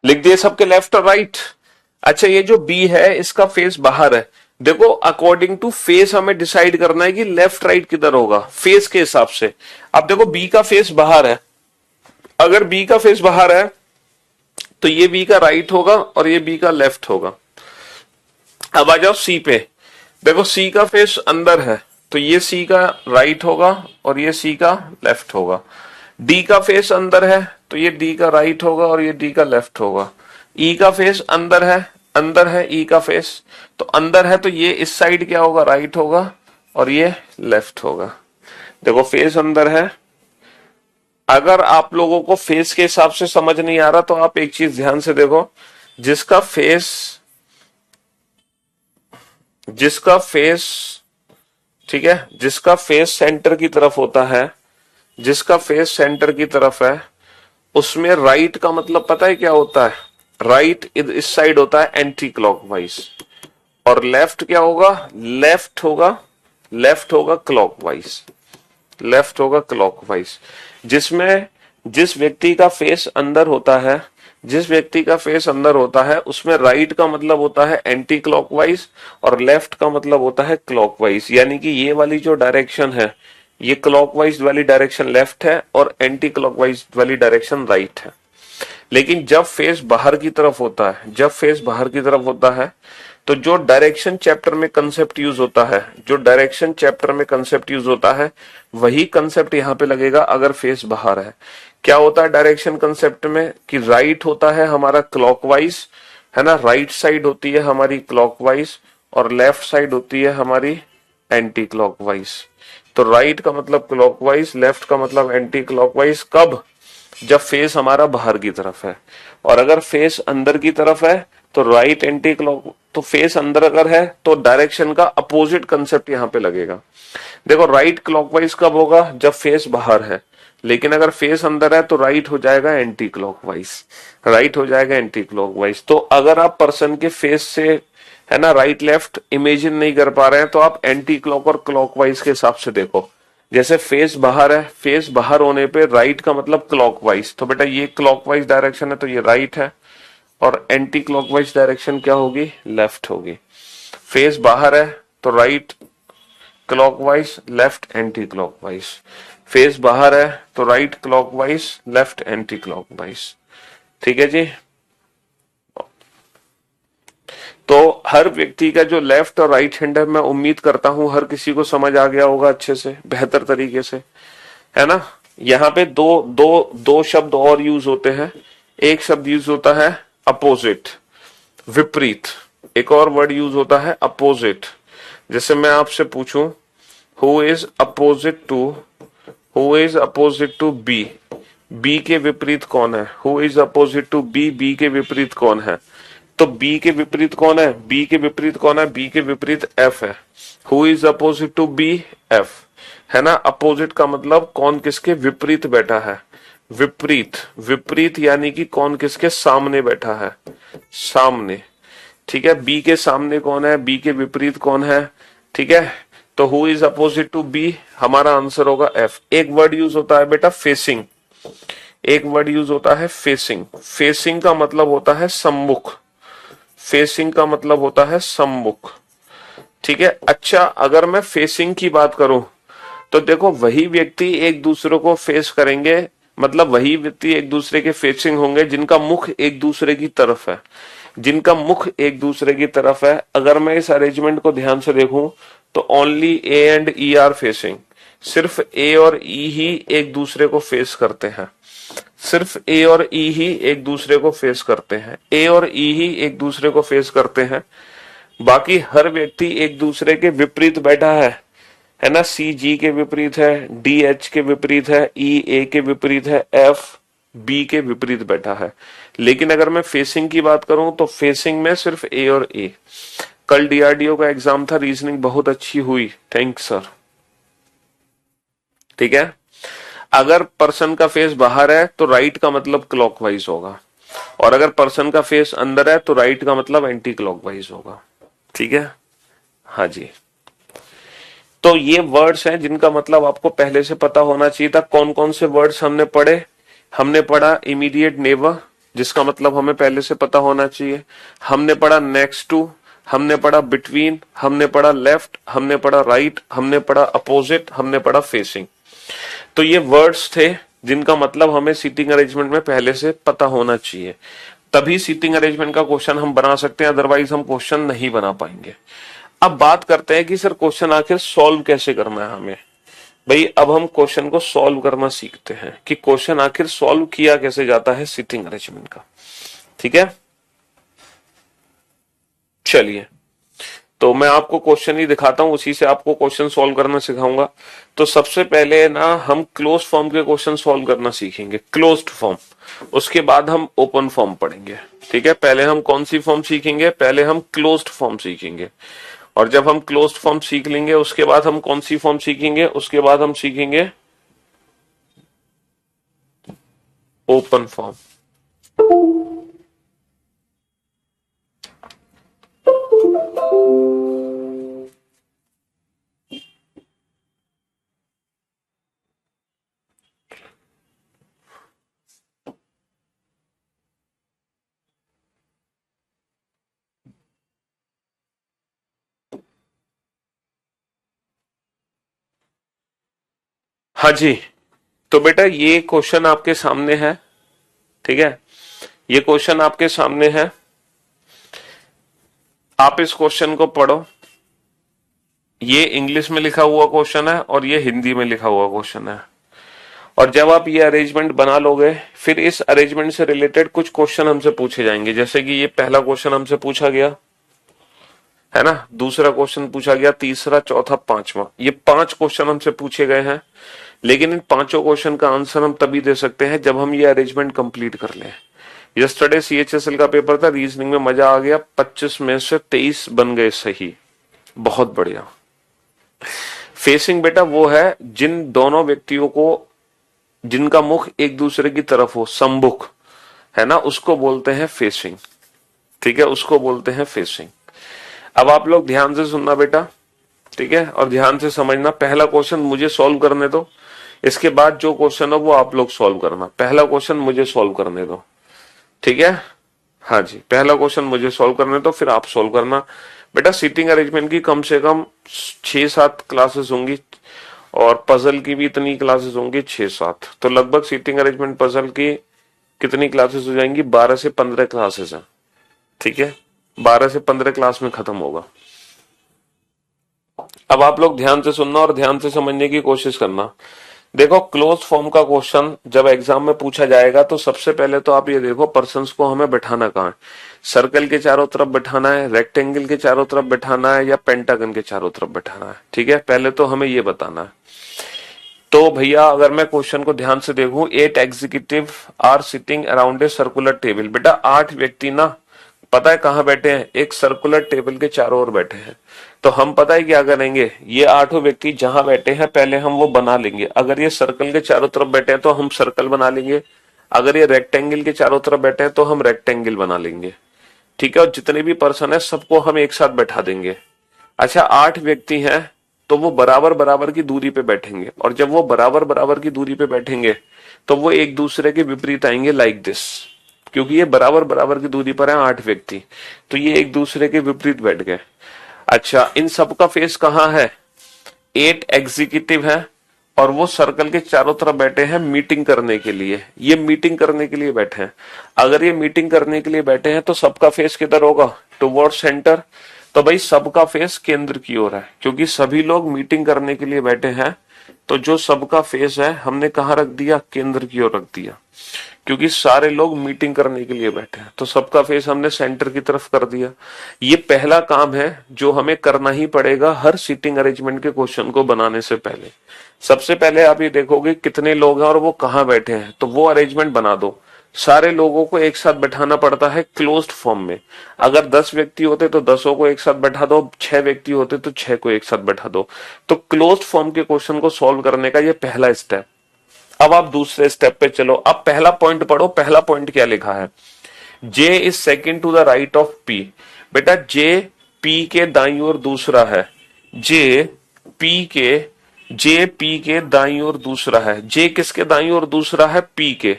लिख दिए सबके लेफ्ट और राइट। अच्छा, ये जो बी है इसका फेस बाहर है। देखो अकॉर्डिंग टू फेस हमें डिसाइड करना है कि लेफ्ट राइट किधर होगा फेस के हिसाब से। अब देखो बी का फेस बाहर है, अगर बी का फेस बाहर है तो ये बी का राइट होगा और ये बी का लेफ्ट होगा। अब आ जाओ सी पे, देखो सी का फेस अंदर है तो ये सी का राइट होगा और ये सी का लेफ्ट होगा। डी का फेस अंदर है तो ये डी का राइट होगा और ये डी का लेफ्ट होगा। ई का फेस अंदर है ई का फेस, तो अंदर है तो ये इस साइड क्या होगा, राइट होगा और ये लेफ्ट होगा। देखो फेस अंदर है। अगर आप लोगों को फेस के हिसाब से समझ नहीं आ रहा तो आप एक चीज ध्यान से देखो, जिसका फेस ठीक है, जिसका फेस सेंटर की तरफ होता है, जिसका फेस सेंटर की तरफ है, उसमें राइट का मतलब पता है क्या होता है, राइट इस साइड होता है एंटी क्लॉकवाइज, और लेफ्ट क्या होगा, लेफ्ट होगा क्लॉकवाइज, लेफ्ट होगा क्लॉकवाइज। जिसमें जिस व्यक्ति का फेस अंदर होता है, जिस व्यक्ति का फेस अंदर होता है उसमें राइट का मतलब होता है एंटी क्लॉकवाइज और लेफ्ट का मतलब होता है क्लॉकवाइज। यानी कि ये वाली जो डायरेक्शन है, ये क्लॉकवाइज वाली डायरेक्शन लेफ्ट है और एंटी क्लॉकवाइज वाली डायरेक्शन राइट है। लेकिन जब फेस बाहर की तरफ होता है, जब फेस बाहर की तरफ होता है तो जो डायरेक्शन चैप्टर में कंसेप्ट यूज होता है, जो डायरेक्शन चैप्टर में कंसेप्ट यूज होता है वही कंसेप्ट यहां पे लगेगा अगर फेस बाहर है। क्या होता है डायरेक्शन कंसेप्ट में कि राइट होता है हमारा क्लॉकवाइज, है ना, राइट साइड होती है हमारी क्लॉकवाइज और लेफ्ट साइड होती है हमारी एंटी क्लॉकवाइज। तो राइट का मतलब क्लॉकवाइज, लेफ्ट का मतलब एंटी क्लॉकवाइज। कब, जब फेस हमारा बाहर की तरफ है। और अगर फेस अंदर की तरफ है तो राइट एंटी क्लॉक, तो फेस अंदर अगर है तो डायरेक्शन का अपोजिट कंसेप्ट यहां पे लगेगा। देखो राइट क्लॉकवाइज कब होगा, जब फेस बाहर है, लेकिन अगर फेस अंदर है तो राइट हो जाएगा एंटी क्लॉकवाइज, राइट हो जाएगा एंटी क्लॉकवाइज। तो अगर आप पर्सन के फेस से, है ना, राइट लेफ्ट इमेजिन नहीं कर पा रहे हैं तो आप एंटी क्लॉक और क्लॉकवाइज के हिसाब से देखो। जैसे फेस बाहर है, फेस बाहर होने पे राइट का मतलब क्लॉकवाइज, तो बेटा ये क्लॉकवाइज डायरेक्शन है तो ये राइट है, और एंटी क्लॉकवाइज डायरेक्शन क्या होगी, लेफ्ट होगी। फेस बाहर है तो right clockwise, left anti clockwise. Face बाहर है तो right clockwise, left anti clockwise. ठीक है जी। तो हर व्यक्ति का जो लेफ्ट और राइट हैंड है, मैं उम्मीद करता हूं हर किसी को समझ आ गया होगा अच्छे से, बेहतर तरीके से, है ना। यहाँ पे दो शब्द और यूज होते हैं। एक शब्द यूज होता है अपोजिट, विपरीत। एक और वर्ड यूज होता है अपोजिट। जैसे मैं आपसे पूछूं who is opposite to B, B के विपरीत कौन है, who is opposite to B, B के विपरीत कौन है, तो बी के विपरीत कौन है, बी के विपरीत कौन है, बी के विपरीत एफ है। Who is opposite to B, F, है ना। अपोजिट का मतलब कौन किसके विपरीत बैठा है, विपरीत, विपरीत यानी कि कौन किसके सामने बैठा है, सामने। ठीक है, बी के सामने कौन है, बी के विपरीत कौन है। ठीक है, तो who is opposite to B, हमारा आंसर होगा एफ। एक वर्ड यूज होता है बेटा फेसिंग, एक वर्ड यूज होता है फेसिंग। फेसिंग का मतलब होता है सम्मुख, फेसिंग का मतलब होता है सम्मुख। ठीक है। अच्छा, अगर मैं फेसिंग की बात करूं तो देखो वही व्यक्ति एक दूसरे को फेस करेंगे, मतलब वही व्यक्ति एक दूसरे के फेसिंग होंगे जिनका मुख एक दूसरे की तरफ है, जिनका मुख एक दूसरे की तरफ है। अगर मैं इस अरेंजमेंट को ध्यान से देखूं तो only A and E R facing, सिर्फ ए और ई ही एक दूसरे को फेस करते हैं, सिर्फ ए और ई ही एक दूसरे को फेस करते हैं, ए और ई ही एक दूसरे को फेस करते हैं। बाकी हर व्यक्ति एक दूसरे के विपरीत बैठा है ना। सी जी के विपरीत है, डी एच के विपरीत है, ई ए के विपरीत है, एफ बी के विपरीत बैठा है। लेकिन अगर मैं फेसिंग की बात करूं तो फेसिंग में सिर्फ ए और ए। कल डीआरडीओ का एग्जाम था, रीजनिंग बहुत अच्छी हुई, थैंक्स सर। ठीक है, अगर पर्सन का फेस बाहर है तो राइट का मतलब क्लॉकवाइज होगा, और अगर पर्सन का फेस अंदर है तो राइट का मतलब एंटी क्लॉकवाइज होगा। ठीक है, हाँ जी। तो ये वर्ड्स हैं जिनका मतलब आपको पहले से पता होना चाहिए था। कौन कौन से वर्ड्स हमने पढ़े, हमने पढ़ा इमीडिएट नेबर, जिसका मतलब हमें पहले से पता होना चाहिए। हमने पढ़ा नेक्स्ट टू, हमने पढ़ा बिटवीन, हमने पढ़ा लेफ्ट, हमने पढ़ा राइट, हमने पढ़ा अपोजिट, हमने पढ़ा फेसिंग। तो ये वर्ड्स थे जिनका मतलब हमें सीटिंग अरेंजमेंट में पहले से पता होना चाहिए, तभी सीटिंग अरेंजमेंट का क्वेश्चन हम बना सकते हैं, अदरवाइज हम क्वेश्चन नहीं बना पाएंगे। अब बात करते हैं कि सर क्वेश्चन आखिर सॉल्व कैसे करना है हमें। भाई अब हम क्वेश्चन को सॉल्व करना सीखते हैं कि क्वेश्चन आखिर सॉल्व किया कैसे जाता है सिटिंग अरेंजमेंट का। ठीक है, चलिए तो मैं आपको क्वेश्चन ही दिखाता हूं, उसी से आपको क्वेश्चन सॉल्व करना सिखाऊंगा। तो सबसे पहले ना हम क्लोज फॉर्म के क्वेश्चन सॉल्व करना सीखेंगे, क्लोज्ड फॉर्म। उसके बाद हम ओपन फॉर्म पढ़ेंगे। ठीक है, पहले हम कौन सी फॉर्म सीखेंगे, पहले हम क्लोज्ड फॉर्म सीखेंगे। और जब हम क्लोज्ड फॉर्म सीख लेंगे उसके बाद हम कौन सी फॉर्म सीखेंगे, उसके बाद हम सीखेंगे ओपन फॉर्म। हाँ जी, तो बेटा ये क्वेश्चन आपके सामने है। ठीक है, ये क्वेश्चन आपके सामने है, आप इस क्वेश्चन को पढ़ो। ये इंग्लिश में लिखा हुआ क्वेश्चन है और ये हिंदी में लिखा हुआ क्वेश्चन है। और जब आप ये अरेंजमेंट बना लोगे फिर इस अरेंजमेंट से रिलेटेड कुछ क्वेश्चन हमसे पूछे जाएंगे। जैसे कि ये पहला क्वेश्चन हमसे पूछा गया है ना, दूसरा क्वेश्चन पूछा गया, तीसरा, चौथा, पांचवा, ये 5 क्वेश्चन हमसे पूछे गए हैं। लेकिन इन 5 क्वेश्चन का आंसर हम तभी दे सकते हैं जब हम ये अरेंजमेंट कंप्लीट कर लें। यस्टरडे CHSL का पेपर था, रीजनिंग में मजा आ गया, 25 में से 23 बन गए सही, बहुत बढ़िया। फेसिंग बेटा वो है जिन दोनों व्यक्तियों को, जिनका मुख एक दूसरे की तरफ हो, सम्मुख, है ना, उसको बोलते हैं फेसिंग। ठीक है, उसको बोलते हैं फेसिंग। अब आप लोग ध्यान से सुनना बेटा, ठीक है, और ध्यान से समझना। पहला क्वेश्चन मुझे सॉल्व करने दो, इसके बाद जो क्वेश्चन हो वो आप लोग सॉल्व करना। पहला क्वेश्चन मुझे सॉल्व करने दो, ठीक है। हाँ जी, पहला क्वेश्चन मुझे सॉल्व करने दो, फिर आप सॉल्व करना। बेटा सीटिंग अरेंजमेंट की कम से कम 6-7 क्लासेस होंगी और पजल की भी इतनी क्लासेस होंगी, 6-7। तो लगभग सीटिंग अरेंजमेंट पजल की कितनी क्लासेस हो जाएंगी, 12 से 15 क्लासेस हैं। ठीक है, 12 से 15 क्लास में खत्म होगा। अब आप लोग ध्यान से सुनना और ध्यान से समझने की कोशिश करना। देखो क्लोज फॉर्म का क्वेश्चन जब एग्जाम में पूछा जाएगा तो सबसे पहले तो आप ये देखो पर्सन्स को हमें बैठाना कहाँ है। सर्कल के चारों तरफ बैठाना है, रेक्टेंगल के चारों तरफ बैठाना है, या पेंटागन के चारों तरफ बैठाना है। ठीक है, पहले तो हमें ये बताना है। तो भैया अगर मैं क्वेश्चन को ध्यान से देखूं, 8 executive are sitting around a circular table. बेटा 8 व्यक्ति ना, पता है कहाँ बैठे हैं, एक सर्कुलर टेबल के चारों ओर बैठे हैं। तो हम पता है क्या करेंगे, ये 8 व्यक्ति जहां बैठे हैं पहले हम वो बना लेंगे। अगर ये सर्कल के चारों तरफ बैठे हैं तो हम सर्कल बना लेंगे, अगर ये रेक्टेंगल के चारों तरफ बैठे हैं तो हम रेक्टेंगल बना लेंगे। ठीक है, और जितने भी पर्सन है सबको हम एक साथ बैठा देंगे। अच्छा 8 व्यक्ति हैं तो वो बराबर बराबर की दूरी पे बैठेंगे, और जब वो बराबर बराबर की दूरी पे बैठेंगे तो वो एक दूसरे के विपरीत आएंगे, लाइक दिस। क्योंकि ये बराबर बराबर की दूरी पर है 8 व्यक्ति, तो ये एक दूसरे के विपरीत बैठ गए। अच्छा इन सबका फेस कहाँ है, 8 एग्जीक्यूटिव है और वो सर्कल के चारों तरफ बैठे हैं मीटिंग करने के लिए। ये मीटिंग करने के लिए बैठे हैं। अगर ये मीटिंग करने के लिए बैठे हैं तो सबका फेस किधर होगा, टुवर्ड सेंटर। तो भाई सबका फेस केंद्र की ओर है, क्योंकि सभी लोग मीटिंग करने के लिए बैठे हैं। तो जो सबका फेस है हमने कहाँ रख दिया, केंद्र की ओर रख दिया, क्योंकि सारे लोग मीटिंग करने के लिए बैठे हैं। तो सबका फेस हमने सेंटर की तरफ कर दिया। ये पहला काम है जो हमें करना ही पड़ेगा हर सीटिंग अरेंजमेंट के क्वेश्चन को बनाने से पहले। सबसे पहले आप ये देखोगे कितने लोग हैं और वो कहाँ बैठे हैं, तो वो अरेंजमेंट बना दो। सारे लोगों को एक साथ बैठाना पड़ता है क्लोज्ड फॉर्म में। अगर 10 व्यक्ति होते तो 10 को एक साथ बैठा दो, 6 व्यक्ति होते तो 6 को एक साथ बैठा दो। तो क्लोज्ड फॉर्म के क्वेश्चन को सॉल्व करने का ये पहला स्टेप। अब आप दूसरे स्टेप पे चलो। अब पहला पॉइंट पढ़ो, पहला पॉइंट क्या लिखा है, J is second to the right of P. बेटा जे पी के दाईं ओर दूसरा है, जे पी के दाईं ओर दूसरा है। जे किसके दाईं ओर दूसरा है, पी के।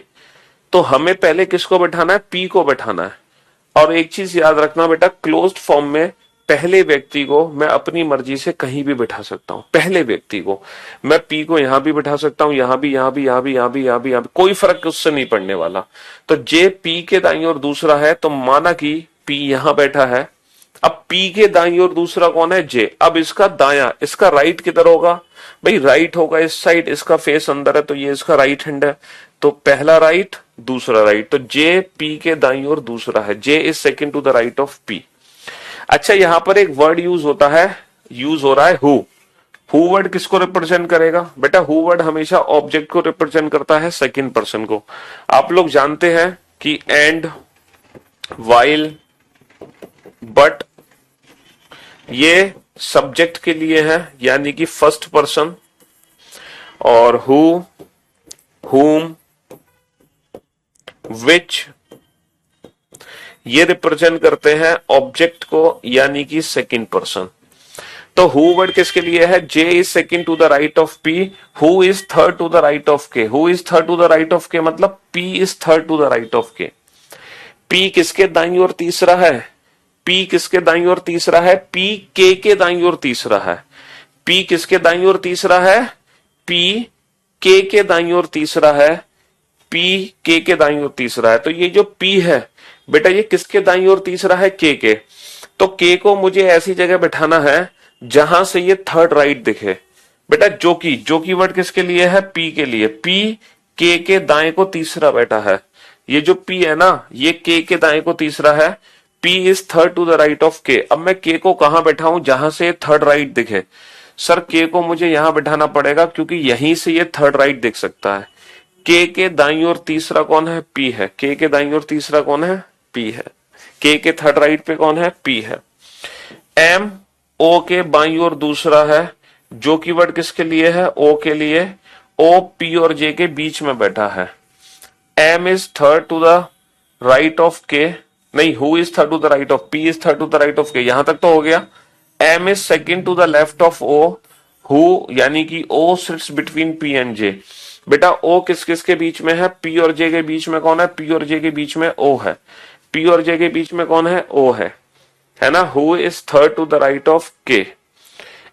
तो हमें पहले किसको बैठाना है, पी को बैठाना है। और एक चीज याद रखना बेटा, क्लोज्ड फॉर्म में पहले व्यक्ति को मैं अपनी मर्जी से कहीं भी बैठा सकता हूं। पहले व्यक्ति को मैं पी को यहां भी बैठा सकता हूं, यहां भी, यहां भी, यहां भी, यहां भी, यहां भी, यहां भी, कोई फर्क उससे नहीं पड़ने वाला। तो जे पी के दाईं ओर दूसरा है, तो माना कि पी यहां बैठा है अब P के दाईं ओर दूसरा कौन है, J। अब इसका दायां, इसका राइट किधर होगा भाई, राइट होगा इस साइड, इसका फेस अंदर है तो ये इसका राइट हैंड है, तो पहला राइट दूसरा राइट, तो J P के दाईं ओर दूसरा है, J is second to the right of P। अच्छा यहां पर एक वर्ड यूज होता है, यूज हो रहा है हु। हु वर्ड किसको रिप्रेजेंट करेगा बेटा, हु वर्ड हमेशा ऑब्जेक्ट को रिप्रेजेंट करता है, सेकंड पर्सन को। आप लोग जानते हैं कि एंड, वाइल, बट ये सब्जेक्ट के लिए है यानी कि फर्स्ट पर्सन, और हु, हुम, विच ये रिप्रेजेंट करते हैं ऑब्जेक्ट को यानी कि सेकंड पर्सन। तो हु वर्ड किसके लिए है, J is second to the right of P, who is third to the right of K। Who is third to the right of K मतलब P is third to the right of K। P किसके दाईं ओर तीसरा है, P किसके दाईं ओर तीसरा है, P K के दाईं ओर तीसरा है। P किसके दाईं ओर तीसरा है, P K के दाईं ओर तीसरा है, P K के दाईं ओर तीसरा है। तो ये जो P है बेटा ये किसके दाईं ओर तीसरा है, K के। तो K को मुझे ऐसी जगह बैठाना है जहां से ये थर्ड राइट दिखे बेटा। जो की वर्ड किसके लिए है, P के लिए। P K के दाएं को तीसरा बैठा है, ये जो P है ना ये K के दाएं को तीसरा है, P is third to the right of K। अब मैं K को कहां बैठाऊं, जहां से थर्ड राइट दिखे। सर K को मुझे यहां बैठाना पड़ेगा क्योंकि यहीं से ये थर्ड राइट दिख सकता है। K के दाईं ओर तीसरा कौन है, P है। K के दाईं ओर तीसरा कौन है, P है। K के थर्ड राइट पे कौन है, P है। M O के बाईं ओर दूसरा है, जो की वर्ड किसके लिए है, O के लिए। O P और J के बीच में बैठा है। M is third to the right of K, नहीं who is third to the right of, P is third to the right of K, यहां तक तो हो गया। M is second to the left of O, who यानी कि O sits between P and J। बेटा O किस किस के बीच में है, P और J के बीच में कौन है, P और J के बीच में O है। P और J के बीच में कौन है, O है ना। Who is third to the right of K।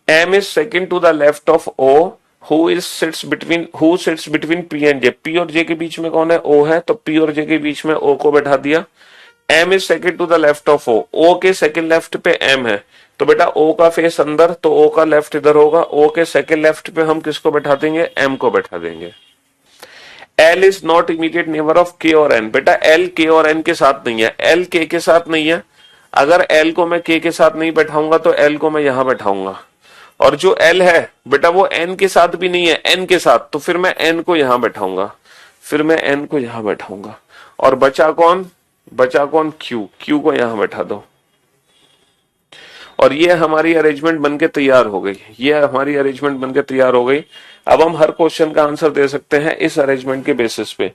M is second to the left of O, who sits between P and J। P और J के बीच में कौन है, O है, तो P और J के बीच में O को बैठा दिया। M is second to the left of O, O के सेकंड लेफ्ट पे M है, तो बेटा O का फेस अंदर, तो O का लेफ्ट इधर होगा। O के सेकंड लेफ्ट पे हम किसको बैठा देंगे, M को बैठा देंगे। L is not immediate neighbour of K और N। बेटा L K और N के साथ नहीं है, L K के साथ नहीं है। अगर L को मैं K के साथ नहीं बैठाऊंगा तो L को मैं यहां बैठाऊंगा, और जो L है बेटा वो N के साथ भी नहीं है, N के साथ, तो फिर मैं N को यहां बैठाऊंगा, फिर मैं N को यहां बैठाऊंगा। और बचा कौन, Q, Q को यहां बैठा दो। और ये हमारी अरेंजमेंट बनके तैयार हो गई, अब हम हर क्वेश्चन का आंसर दे सकते हैं इस अरेंजमेंट के बेसिस पे।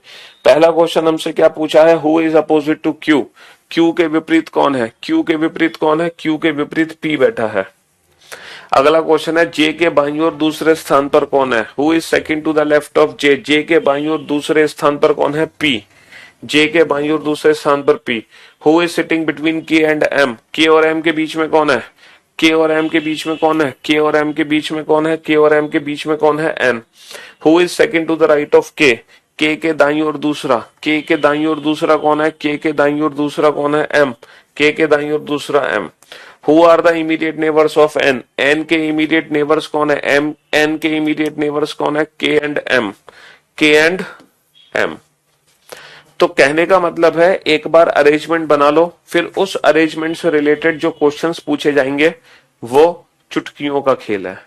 पहला क्वेश्चन हमसे क्या पूछा है, who is opposite to Q। Q के विपरीत कौन है, Q के विपरीत P बैठा है। अगला क्वेश्चन है J के बाईं ओर दूसरे स्थान पर कौन है, who is second to the left of J। J के बाईं ओर दूसरे स्थान पर कौन है, P। J के बाईं ओर दूसरे स्थान पर P। Who is sitting between K and M। K और M के बीच में कौन है, K और M के बीच में कौन है, K और M के बीच में कौन है, K और M के बीच में कौन है, N। Who is second to the right of K। K के दाईं ओर दूसरा, K के दाईं ओर दूसरा कौन है, K के दाईं ओर दूसरा कौन है, M। K के दाईं ओर दूसरा M। Who are the immediate neighbours of N। N के इमीडिएट नेबर्स कौन है, M। N के इमीडिएट नेबर्स कौन है, K and M, K and M। तो कहने का मतलब है एक बार अरेंजमेंट बना लो, फिर उस अरेंजमेंट से रिलेटेड जो क्वेश्चंस पूछे जाएंगे वो चुटकियों का खेल है।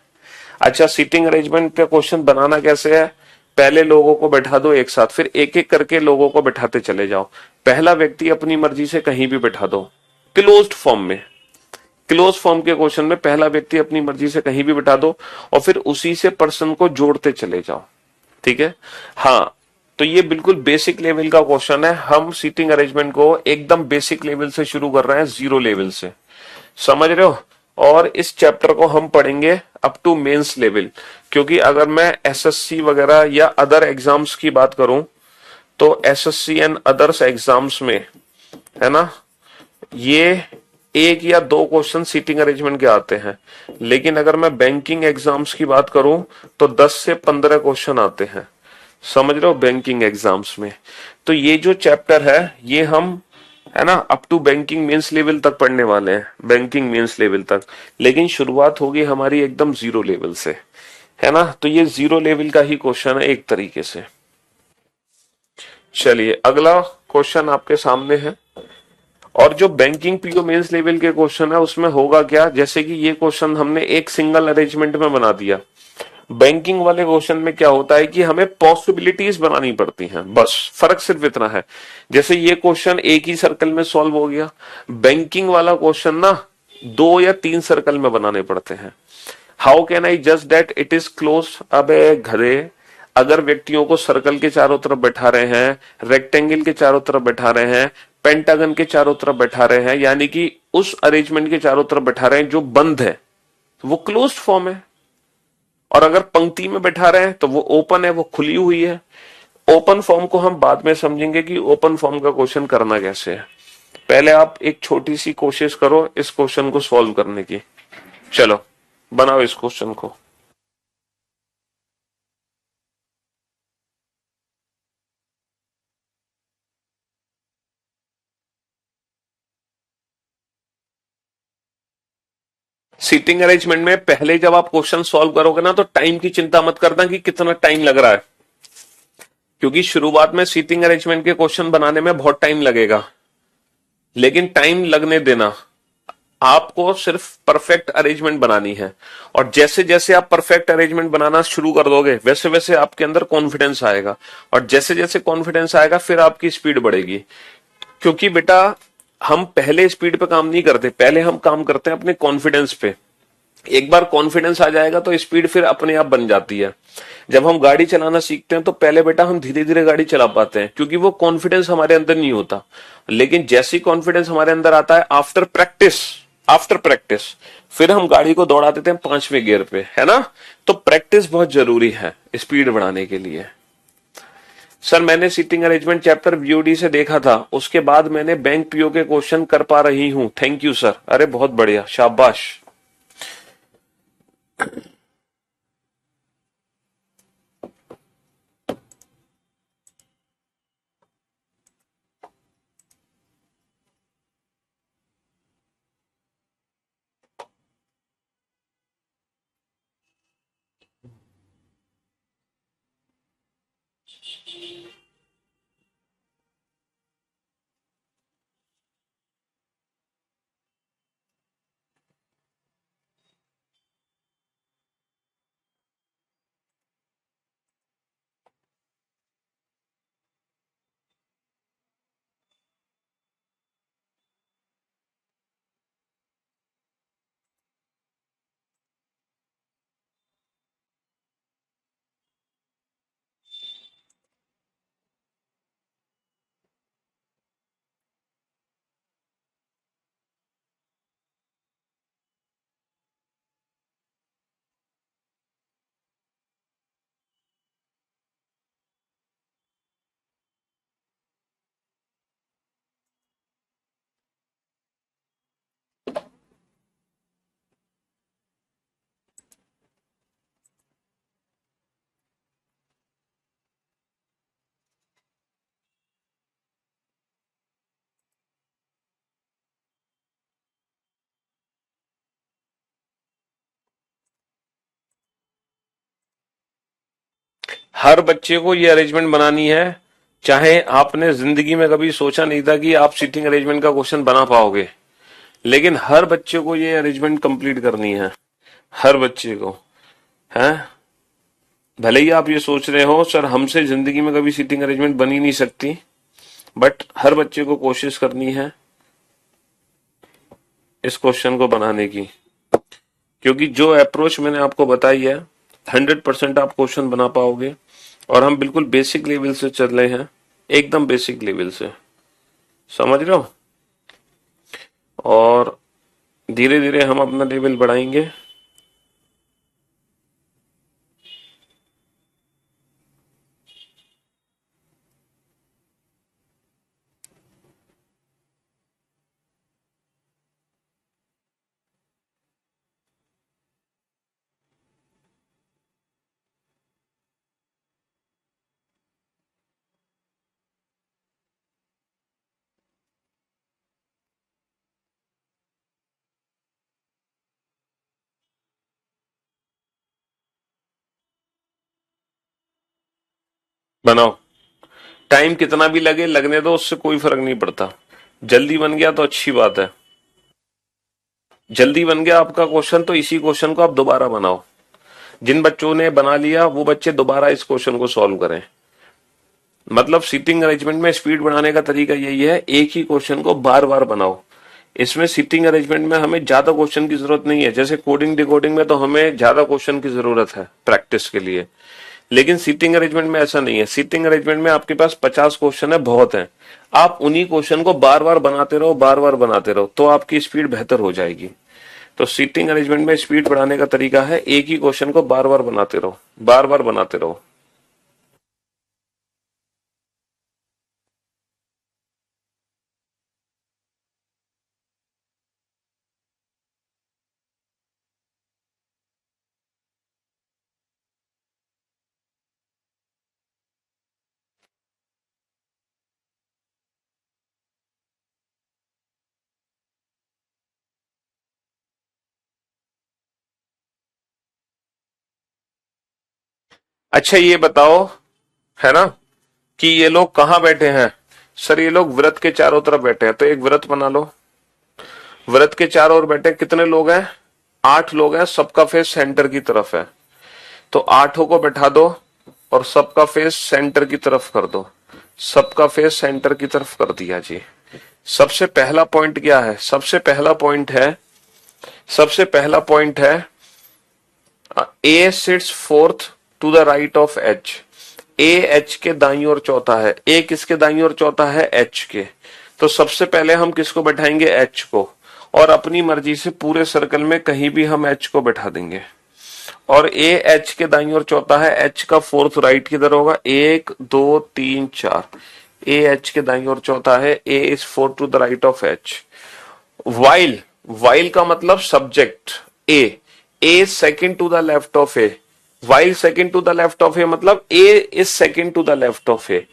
अच्छा सीटिंग अरेंजमेंट का क्वेश्चन बनाना कैसे है, पहले लोगों को बैठा दो एक साथ, फिर एक एक करके लोगों को बैठाते चले जाओ। पहला व्यक्ति अपनी मर्जी से कहीं भी बैठा दो, क्लोज्ड फॉर्म में, क्लोज फॉर्म के क्वेश्चन में पहला व्यक्ति अपनी मर्जी से कहीं भी बैठा दो और फिर उसी से पर्सन को जोड़ते चले जाओ, ठीक है। हाँ तो ये बिल्कुल बेसिक लेवल का क्वेश्चन है, हम सीटिंग अरेंजमेंट को एकदम बेसिक लेवल से शुरू कर रहे हैं, 0 लेवल से, समझ रहे हो। और इस चैप्टर को हम पढ़ेंगे अप टू मेंस लेवल, क्योंकि अगर मैं एसएससी वगैरह या अदर एग्जाम्स की बात करूं तो एसएससी एंड अदर्स एग्जाम्स में है ना ये 1 या 2 क्वेश्चन सीटिंग अरेंजमेंट के आते हैं, लेकिन अगर मैं बैंकिंग एग्जाम्स की बात करूं तो 10 से 15 क्वेश्चन आते हैं, समझ रहे हो, बैंकिंग एग्जाम्स में। तो ये जो चैप्टर है ये हम है ना, up to banking mains level तक पढ़ने वाले हैं, बैंकिंग मेंस लेवल तक। लेकिन शुरुआत होगी हमारी एकदम जीरो लेवल से, है ना। तो ये जीरो लेवल का ही क्वेश्चन है एक तरीके से। चलिए अगला क्वेश्चन आपके सामने है। और जो बैंकिंग पीओ मेंस लेवल के क्वेश्चन है उसमें होगा क्या, जैसे कि ये क्वेश्चन हमने एक सिंगल अरेंजमेंट में बना दिया। बैंकिंग वाले क्वेश्चन में क्या होता है कि हमें पॉसिबिलिटीज बनानी पड़ती हैं, बस फर्क सिर्फ इतना है। जैसे ये क्वेश्चन एक ही सर्कल में सॉल्व हो गया, बैंकिंग वाला क्वेश्चन ना दो या तीन सर्कल में बनाने पड़ते हैं। How can I just that it is close. अबे घरे, अगर व्यक्तियों को सर्कल के चारों तरफ बैठा रहे हैं, रेक्टेंगल के चारों तरफ बैठा रहे हैं, पेंटागन के चारों तरफ बैठा रहे हैं, यानी कि उस अरेंजमेंट के चारों तरफ बैठा रहे हैं जो बंद है, वो क्लोज्ड फॉर्म है। और अगर पंक्ति में बैठा रहे हैं तो वो ओपन है, वो खुली हुई है। ओपन फॉर्म को हम बाद में समझेंगे कि ओपन फॉर्म का क्वेश्चन करना कैसे है। पहले आप एक छोटी सी कोशिश करो इस क्वेश्चन को सॉल्व करने की। चलो बनाओ इस क्वेश्चन को। सीटिंग अरेंजमेंट में पहले जब आप क्वेश्चन सॉल्व करोगे ना तो टाइम की चिंता मत करना कि कितना टाइम लग रहा है, क्योंकि शुरुआत में सीटिंग अरेंजमेंट के क्वेश्चन बनाने में बहुत टाइम लगेगा। लेकिन टाइम लगने देना, आपको सिर्फ परफेक्ट अरेंजमेंट बनानी है। और जैसे जैसे आप परफेक्ट अरेंजमेंट बनाना शुरू कर दोगे वैसे वैसे आपके अंदर कॉन्फिडेंस आएगा। और जैसे जैसे कॉन्फिडेंस आएगा फिर आपकी स्पीड बढ़ेगी। क्योंकि बेटा हम पहले स्पीड पे काम नहीं करते, पहले हम काम करते हैं अपने कॉन्फिडेंस पे। एक बार कॉन्फिडेंस आ जाएगा तो स्पीड फिर अपने आप बन जाती है। जब हम गाड़ी चलाना सीखते हैं तो पहले बेटा हम धीरे धीरे गाड़ी चला पाते हैं क्योंकि वो कॉन्फिडेंस हमारे अंदर नहीं होता। लेकिन जैसी कॉन्फिडेंस हमारे अंदर आता है आफ्टर प्रैक्टिस, आफ्टर प्रैक्टिस फिर हम गाड़ी को दौड़ा देते हैं पांचवें गियर पे, है ना। तो प्रैक्टिस बहुत जरूरी है स्पीड बढ़ाने के लिए। सर मैंने सीटिंग अरेंजमेंट चैप्टर बीओडी से देखा था, उसके बाद मैंने बैंक पीओ के क्वेश्चन कर पा रही हूं, थैंक यू सर। अरे बहुत बढ़िया, शाबाश। हर बच्चे को ये अरेंजमेंट बनानी है, चाहे आपने जिंदगी में कभी सोचा नहीं था कि आप सीटिंग अरेंजमेंट का क्वेश्चन बना पाओगे। लेकिन हर बच्चे को ये अरेंजमेंट कंप्लीट करनी है, हर बच्चे को, है। भले ही आप ये सोच रहे हो सर हमसे जिंदगी में कभी सीटिंग अरेंजमेंट बन ही नहीं सकती, बट हर बच्चे को कोशिश करनी है इस क्वेश्चन को बनाने की। क्योंकि जो अप्रोच मैंने आपको बताई है 100% आप क्वेश्चन बना पाओगे। और हम बिल्कुल बेसिक लेवल से चल रहे हैं, एकदम बेसिक लेवल से, समझ रहे हो। और धीरे धीरे हम अपना लेवल बढ़ाएंगे। बनाओ, टाइम कितना भी लगे लगने दो, उससे कोई फर्क नहीं पड़ता। जल्दी बन गया तो अच्छी बात है, जल्दी बन गया आपका क्वेश्चन तो इसी क्वेश्चन को आप दोबारा बनाओ। जिन बच्चों ने बना लिया वो बच्चे दोबारा इस क्वेश्चन को सॉल्व करें। मतलब सीटिंग अरेंजमेंट में स्पीड बढ़ाने का तरीका यही है, एक ही क्वेश्चन को बार बार बनाओ। इसमें सीटिंग अरेंजमेंट में हमें ज्यादा क्वेश्चन की जरूरत नहीं है, जैसे कोडिंग डिकोडिंग में तो हमें ज्यादा क्वेश्चन की जरूरत है प्रैक्टिस के लिए, लेकिन सीटिंग अरेंजमेंट में ऐसा नहीं है। सीटिंग अरेंजमेंट में आपके पास 50 क्वेश्चन है, बहुत है, आप उन्हीं क्वेश्चन को बार बार बनाते रहो, बार बार बनाते रहो, तो आपकी स्पीड बेहतर हो जाएगी। तो सीटिंग अरेंजमेंट में स्पीड बढ़ाने का तरीका है एक ही क्वेश्चन को बार बार बनाते रहो, बार बार बनाते रहो। अच्छा ये बताओ, है ना, कि ये लोग कहाँ बैठे हैं? सर ये लोग व्रत के चारों तरफ बैठे हैं, तो एक व्रत बना लो। व्रत के चारों ओर बैठे कितने लोग हैं? 8 लोग हैं, सबका फेस सेंटर की तरफ है, तो 8 को बैठा दो और सबका फेस सेंटर की तरफ कर दो। सबका फेस सेंटर की तरफ कर दिया जी। सबसे पहला पॉइंट क्या है? सबसे पहला पॉइंट है A sits fourth to the right of H. A H के दाईं ओर चौथा है, ए किसके दाईं ओर चौथा है? एच के। तो सबसे पहले हम किसको बैठाएंगे? एच को, और अपनी मर्जी से पूरे सर्कल में कहीं भी हम एच को बैठा देंगे। और ए एच के दाईं ओर चौथा है, एच का फोर्थ राइट किधर होगा? 1 2 3 4। ए एच के दाईं ओर चौथा है, A is fourth to the right of H. While, while का मतलब subject A second to the left of A. While second to the left of A मतलब A is second to the left of A.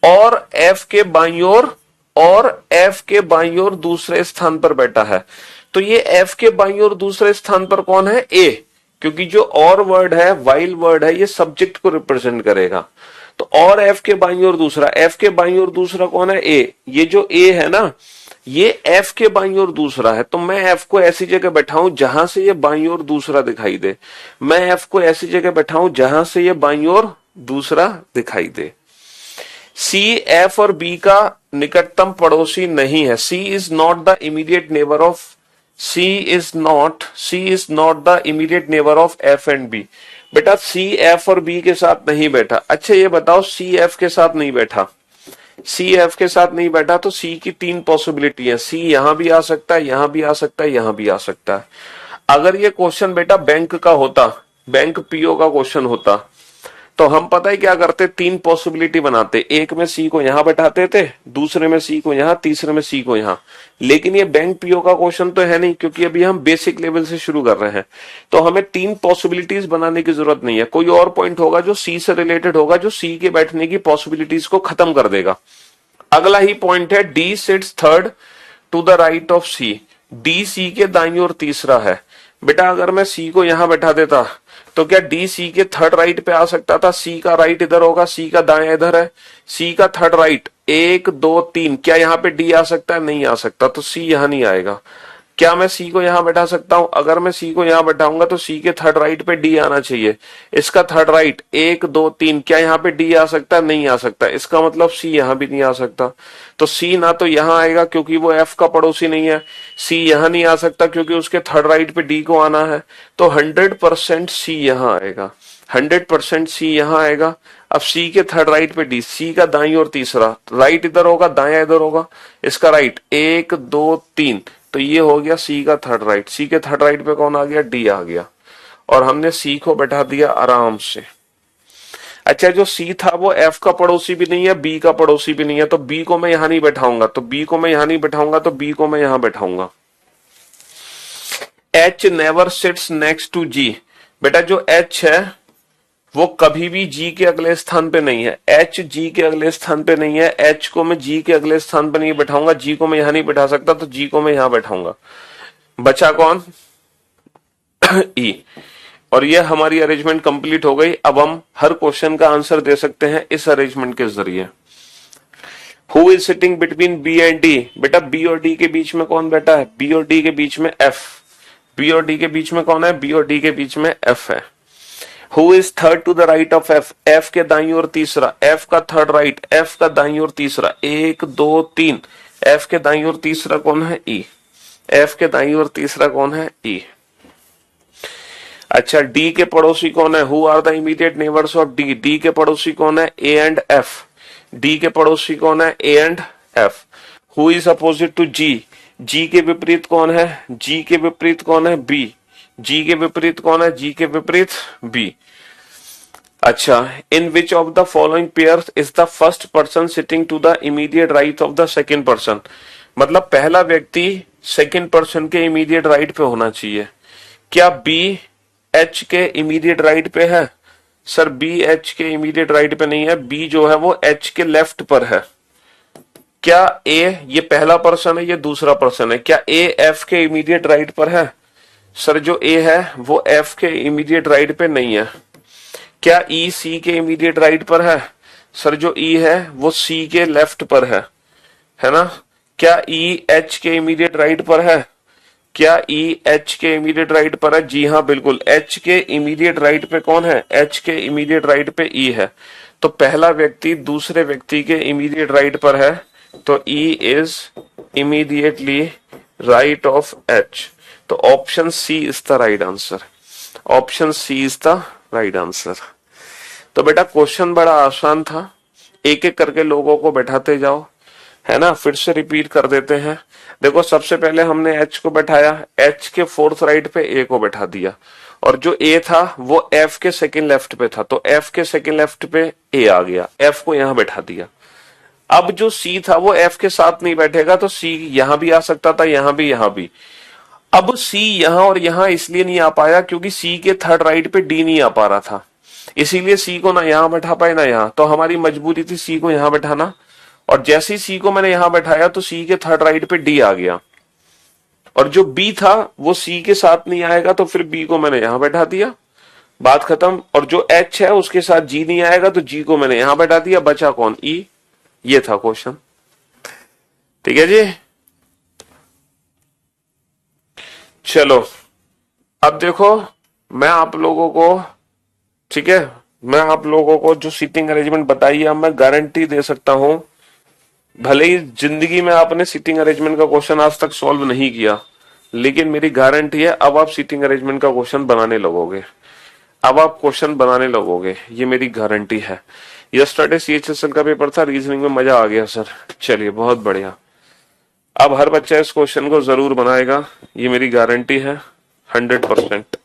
और F के बाईं ओर, और F के बाईं ओर दूसरे स्थान पर बैठा है। तो ये एफ के बाईं ओर दूसरे स्थान पर कौन है? ए, क्योंकि जो और वर्ड है, वाइल वर्ड है, ये सब्जेक्ट को रिप्रेजेंट करेगा। तो और एफ के बाईं ओर दूसरा, एफ के बाईं ओर दूसरा कौन है? ए। ये जो ए है ना, ये एफ के बाईं ओर दूसरा है, तो मैं एफ को ऐसी जगह बैठाऊं जहां से ये बाईं ओर दूसरा दिखाई दे। मैं एफ को ऐसी जगह बैठाऊं जहां से ये बाईं ओर दूसरा दिखाई दे। सी एफ और बी का निकटतम पड़ोसी नहीं है। C is not the immediate neighbour of, C is not the immediate neighbour of F and B. बेटा सी एफ और बी के साथ नहीं बैठा। अच्छा ये बताओ, सी एफ के साथ नहीं बैठा, सी एफ के साथ नहीं बैठा, तो सी की 3 पॉसिबिलिटी है। सी यहां भी आ सकता है, यहां भी आ सकता है, यहां भी आ सकता है। अगर ये क्वेश्चन बेटा बैंक का होता, बैंक पीओ का क्वेश्चन होता, तो हम पता है क्या करते? 3 पॉसिबिलिटी बनाते। एक में सी को यहां बैठाते थे, दूसरे में सी को यहां, तीसरे में सी को यहां। लेकिन ये बैंक पीओ का क्वेश्चन तो है नहीं, क्योंकि अभी हम बेसिक लेवल से शुरू कर रहे हैं, तो हमें 3 पॉसिबिलिटीज बनाने की जरूरत नहीं है। कोई और पॉइंट होगा जो सी से रिलेटेड होगा, जो सी के बैठने की पॉसिबिलिटीज को खत्म कर देगा। अगला ही पॉइंट है D sits third to the right of C. D C के दाईं ओर तीसरा है। बेटा अगर मैं सी को यहां बैठा देता तो क्या डी सी के थर्ड राइट पे आ सकता था? सी का राइट इधर होगा, सी का दाएं इधर है, सी का थर्ड राइट 1 2 3। क्या यहां पे डी आ सकता है? नहीं आ सकता, तो सी यहां नहीं आएगा। क्या मैं सी को यहां बैठा सकता हूं? अगर मैं सी को यहां बैठाऊंगा तो सी के थर्ड राइट पे डी आना चाहिए। इसका थर्ड राइट 1 2 3। क्या यहां पे डी आ सकता है? नहीं आ सकता। इसका मतलब सी यहां भी नहीं आ सकता। तो सी ना तो यहां आएगा क्योंकि वो एफ का पड़ोसी नहीं है, सी यहां नहीं आ सकता क्योंकि उसके थर्ड राइट पे डी को आना है। तो 100% सी यहां आएगा, 100% सी यहां आएगा। अब सी के थर्ड राइट पे डी, सी का दाईं और तीसरा, राइट इधर होगा, दाया इधर होगा। इसका राइट 1 2 3, तो ये हो गया सी का थर्ड राइट। सी के थर्ड राइट पे कौन आ गया? डी आ गया, और हमने सी को बैठा दिया आराम से। अच्छा जो सी था वो एफ का पड़ोसी भी नहीं है, बी का पड़ोसी भी नहीं है, तो बी को मैं यहां नहीं बैठाऊंगा, तो बी को मैं यहां नहीं बैठाऊंगा, तो बी को मैं यहां बैठाऊंगा। H never sits next to G. बेटा जो एच है वो कभी भी जी के अगले स्थान पे नहीं है। एच जी के अगले स्थान पे नहीं है, एच को मैं जी के अगले स्थान पे नहीं बैठाऊंगा, जी को मैं यहां नहीं बैठा सकता, तो जी को मैं यहां बैठाऊंगा। बचा कौन? ई। और ये हमारी अरेंजमेंट कंप्लीट हो गई। अब हम हर क्वेश्चन का आंसर दे सकते हैं इस अरेंजमेंट के जरिए। Who is sitting between B and D? बेटा बी और डी के बीच में कौन बैठा है? बी और डी के बीच में एफ। बी और डी के बीच में कौन है? बी और डी के बीच में एफ है। Who is third to the right of F? F के दाई और तीसरा, एफ का थर्ड राइट, एफ का दाई और तीसरा, एक दो तीन, एफ के दाई और तीसरा कौन है? ई। एफ के दाई और तीसरा कौन है? ई। अच्छा, डी के पड़ोसी कौन है? Who are the immediate neighbours of D? D के पड़ोसी कौन है? A and F. डी के पड़ोसी कौन है? A and F. Who is opposite to G? G के विपरीत कौन है? जी के विपरीत कौन है? बी। जी के विपरीत कौन है? जी के विपरीत बी। अच्छा, in which of the following pair is the first person sitting to the immediate right of the second person? मतलब पहला व्यक्ति सेकेंड पर्सन के इमीडिएट राइट पे होना चाहिए। क्या बी एच के इमीडिएट राइट पे है? सर बी एच के इमीडिएट राइट पे नहीं है, बी जो है वो एच के लेफ्ट पर है। क्या ए, ये पहला पर्सन है, ये दूसरा पर्सन है, क्या ए एफ के इमीडिएट राइट पर है? सर जो ए है वो एफ के इमीडिएट राइट पे नहीं है। क्या ई सी के इमीडिएट राइट पर है? सर जो ई है वो सी के लेफ्ट पर है ना? क्या ई एच के इमीडिएट राइट पर है? क्या ई एच के इमीडिएट राइट पर है? जी हाँ बिल्कुल, एच के इमीडिएट राइट पे कौन है? एच के इमीडिएट राइट पे ई है। तो पहला व्यक्ति दूसरे व्यक्ति के इमीडिएट राइट पर है, तो E is immediately right of H. तो option C is the right answer. Option C is the right answer. तो बेटा क्वेश्चन बड़ा आसान था, एक एक करके लोगों को बैठाते जाओ, है ना? फिर से रिपीट कर देते हैं। देखो सबसे पहले हमने एच को बैठाया, एच के फोर्थ राइट पे ए को बैठा दिया, और जो ए था वो एफ के सेकंड लेफ्ट पे था, तो एफ के सेकंड लेफ्ट पे ए आ गया, एफ को यहां बैठा दिया। अब जो सी था वो एफ के साथ नहीं बैठेगा, तो सी यहां भी आ सकता था, यहां भी, यहां भी। अब सी यहां और यहां इसलिए नहीं आ पाया क्योंकि सी के थर्ड राइट पे डी नहीं आ पा रहा था, इसीलिए सी को ना यहां बैठा पाए ना यहां, तो हमारी मजबूरी थी सी को यहां बैठाना। और जैसे ही सी को मैंने यहां बैठाया तो सी के थर्ड राइट पे डी आ गया, और जो बी था वो सी के साथ नहीं आएगा, तो फिर बी को मैंने यहां बैठा दिया, बात खत्म। और जो एच है उसके साथ जी नहीं आएगा, तो जी को मैंने यहां बैठा दिया, बचा कौन? ई। ये था क्वेश्चन, ठीक है जी। चलो अब देखो, मैं आप लोगों को, ठीक है, मैं आप लोगों को जो सीटिंग अरेंजमेंट बताई है, मैं गारंटी दे सकता हूं, भले ही जिंदगी में आपने सीटिंग अरेंजमेंट का क्वेश्चन आज तक सॉल्व नहीं किया, लेकिन मेरी गारंटी है अब आप सीटिंग अरेंजमेंट का क्वेश्चन बनाने लगोगे, अब आप क्वेश्चन बनाने लगोगे, ये मेरी गारंटी है। यस्टरडे सीएचएसएल का पेपर था, रीजनिंग में मजा आ गया सर, चलिए बहुत बढ़िया। अब हर बच्चा इस क्वेश्चन को जरूर बनाएगा, ये मेरी गारंटी है 100%।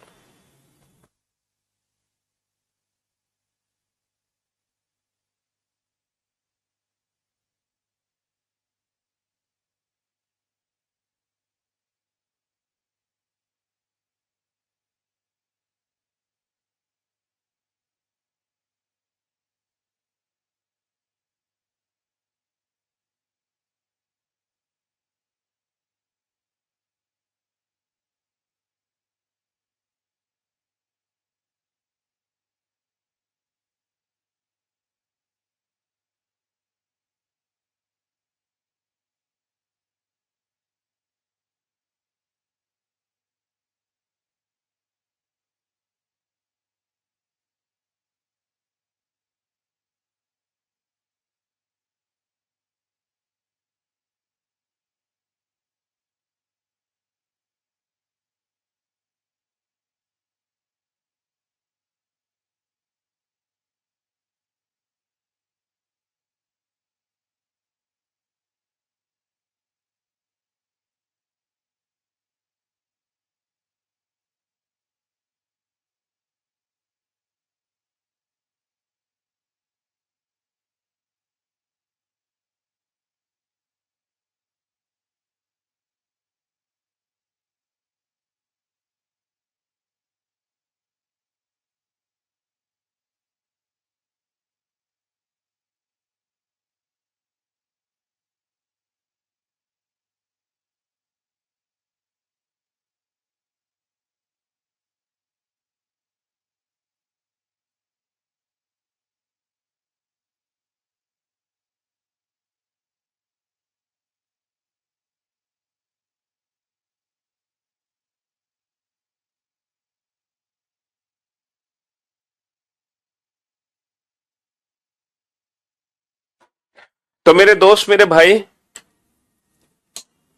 तो मेरे दोस्त मेरे भाई,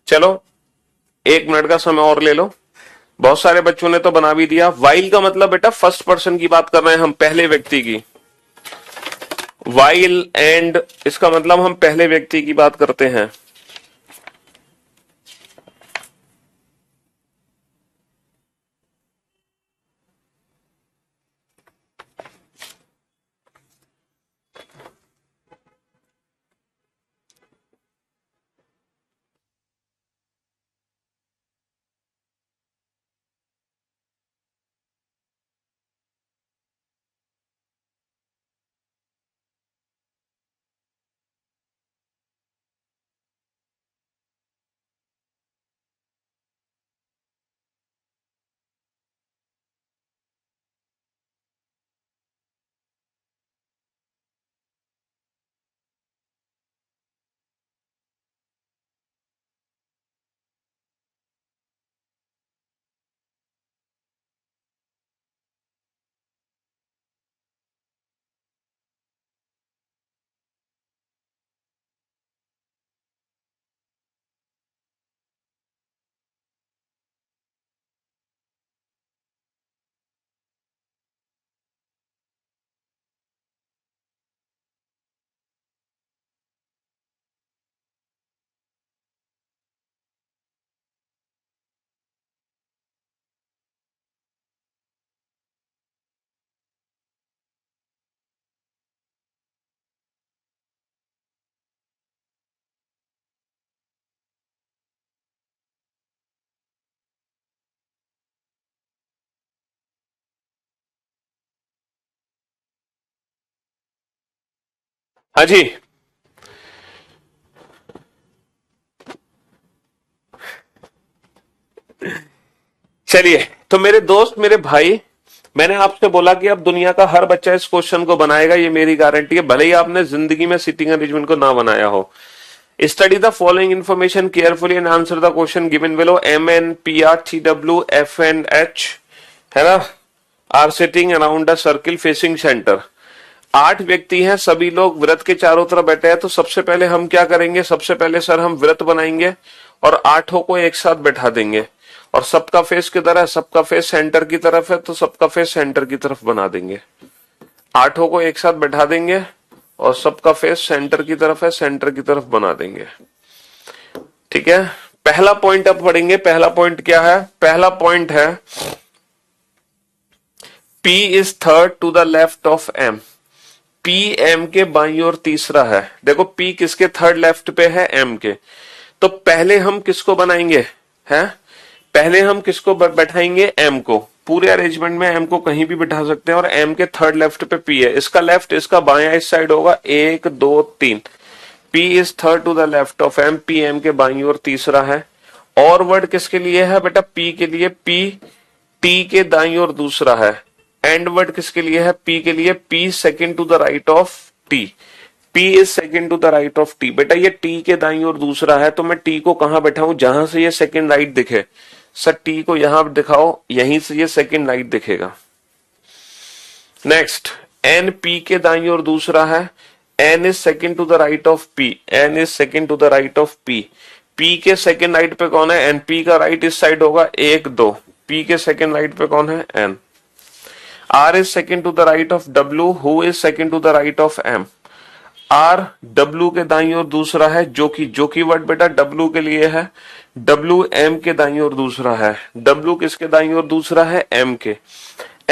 चलो 1 मिनट का समय और ले लो। बहुत सारे बच्चों ने तो बना भी दिया। वाइल का मतलब बेटा फर्स्ट पर्सन की बात कर रहे हैं हम, पहले व्यक्ति की। वाइल एंड इसका मतलब हम पहले व्यक्ति की बात करते हैं। हाँ जी, चलिए। तो मेरे दोस्त मेरे भाई, मैंने आपसे बोला कि अब दुनिया का हर बच्चा इस क्वेश्चन को बनाएगा, ये मेरी गारंटी है, भले ही आपने जिंदगी में सीटिंग अरेंजमेंट को ना बनाया हो। Study the following information carefully and answer the question given below. MNPRTWFNH, है ना, are sitting around a circle facing centre. 8 व्यक्ति हैं, सभी लोग व्रत के चारों तरफ बैठे हैं। तो सबसे पहले हम क्या करेंगे, सबसे पहले सर हम व्रत बनाएंगे और 8 को एक साथ बैठा देंगे। और सबका फेस किधर है, सबका फेस सेंटर की तरफ है, तो सबका फेस सेंटर की तरफ बना देंगे। 8 को एक साथ बैठा देंगे और सबका फेस सेंटर की तरफ है, सेंटर की तरफ बना देंगे। ठीक है, पहला पॉइंट अब पढ़ेंगे। पहला पॉइंट क्या है, पहला पॉइंट है P is third to the left of M। P M के बाईं ओर तीसरा है। देखो P किसके थर्ड लेफ्ट पे है, M के। तो पहले हम किसको बनाएंगे, है, पहले हम किसको बैठाएंगे, M को। पूरे अरेंजमेंट में M को कहीं भी बिठा सकते हैं और M के थर्ड लेफ्ट पे P है। इसका लेफ्ट, इसका बायां इस साइड होगा, 1 2 3। P is third to the left of M, P M के बाईं ओर तीसरा है। और वर्ड किसके लिए है बेटा, P के लिए, P T के दाईं ओर दूसरा है। एंड वर्ड किसके लिए है, P के लिए, P second to the right of T। P is second to the right of T। बेटा ये T के दाईं ओर दूसरा है, तो मैं T को कहां बैठाऊं, जहां से ये सेकंड राइट दिखे। सर T को यहां दिखाओ, यहीं से ये सेकंड राइट दिखेगा। नेक्स्ट, N P के दाईं ओर दूसरा है। N is second to the right of P। N is second to the right of P। P के सेकंड राइट पे कौन है, N। P का राइट इस साइड होगा, 1 2। P के सेकंड राइट पे कौन है, N। R is second to the right of W, who is second to the right of M। R W के दाईं ओर दूसरा है, जो कि वर्ड बेटा W के लिए है। W M के दाईं ओर दूसरा है। W किसके दाईं ओर दूसरा है, M के।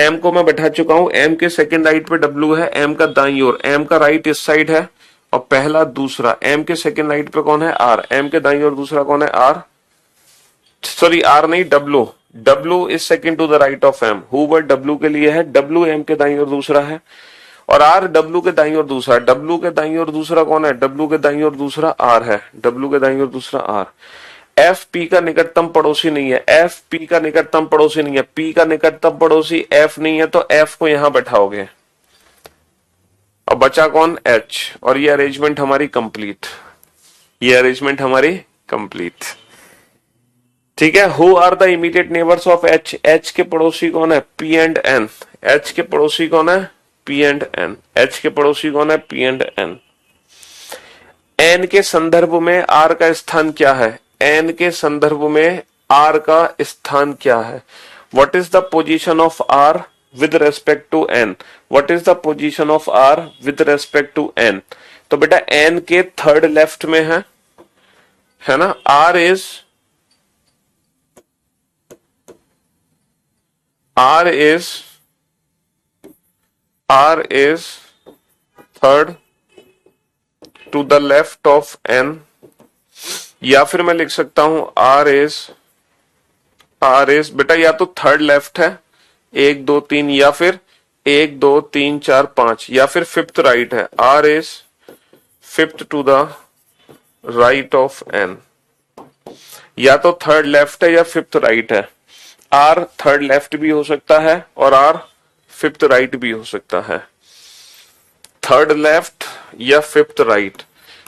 M को मैं बैठा चुका हूं, M के सेकंड राइट पे W है, M का दाईं ओर, M का राइट इस साइड है और पहला दूसरा। M के सेकंड राइट पे कौन है, R। M के दाईं ओर दूसरा कौन है, R, सॉरी R नहीं, W। W is second to the right of M। Who word W के लिए है, W M के दाईं ओर दूसरा है और R W के दाईं ओर दूसरा। W के दाईं ओर दूसरा कौन है, W के दाईं ओर दूसरा R है। W के दाईं ओर दूसरा R। F P का निकटतम पड़ोसी नहीं है, F P का निकटतम पड़ोसी नहीं है, P का निकटतम पड़ोसी F नहीं है, तो F को यहां बैठाओगे और बचा कौन, H। और ये अरेंजमेंट हमारी कंप्लीट, ये अरेंजमेंट हमारी कंप्लीट। ठीक है, who are the immediate neighbours of H। H के पड़ोसी कौन है, P एंड N। H के पड़ोसी कौन है, P एंड N। H के पड़ोसी कौन है, P एंड N। एन के संदर्भ में आर का स्थान क्या है? एन के संदर्भ में आर का स्थान क्या है? What is the position of R with respect to N? What is the position of R with respect to N? तो बेटा एन के थर्ड लेफ्ट में है ना? R is third to the left of n, या फिर मैं लिख सकता हूं R is बेटा या तो थर्ड लेफ्ट है 1 2 3, या फिर 1 2 3 4 5, या फिर फिफ्थ राइट है। R is fifth to the right of n, या तो थर्ड लेफ्ट है या फिफ्थ राइट है। R थर्ड लेफ्ट भी हो सकता है और R फिफ्थ राइट भी हो सकता है। थर्ड लेफ्ट या फिफ्थ राइट,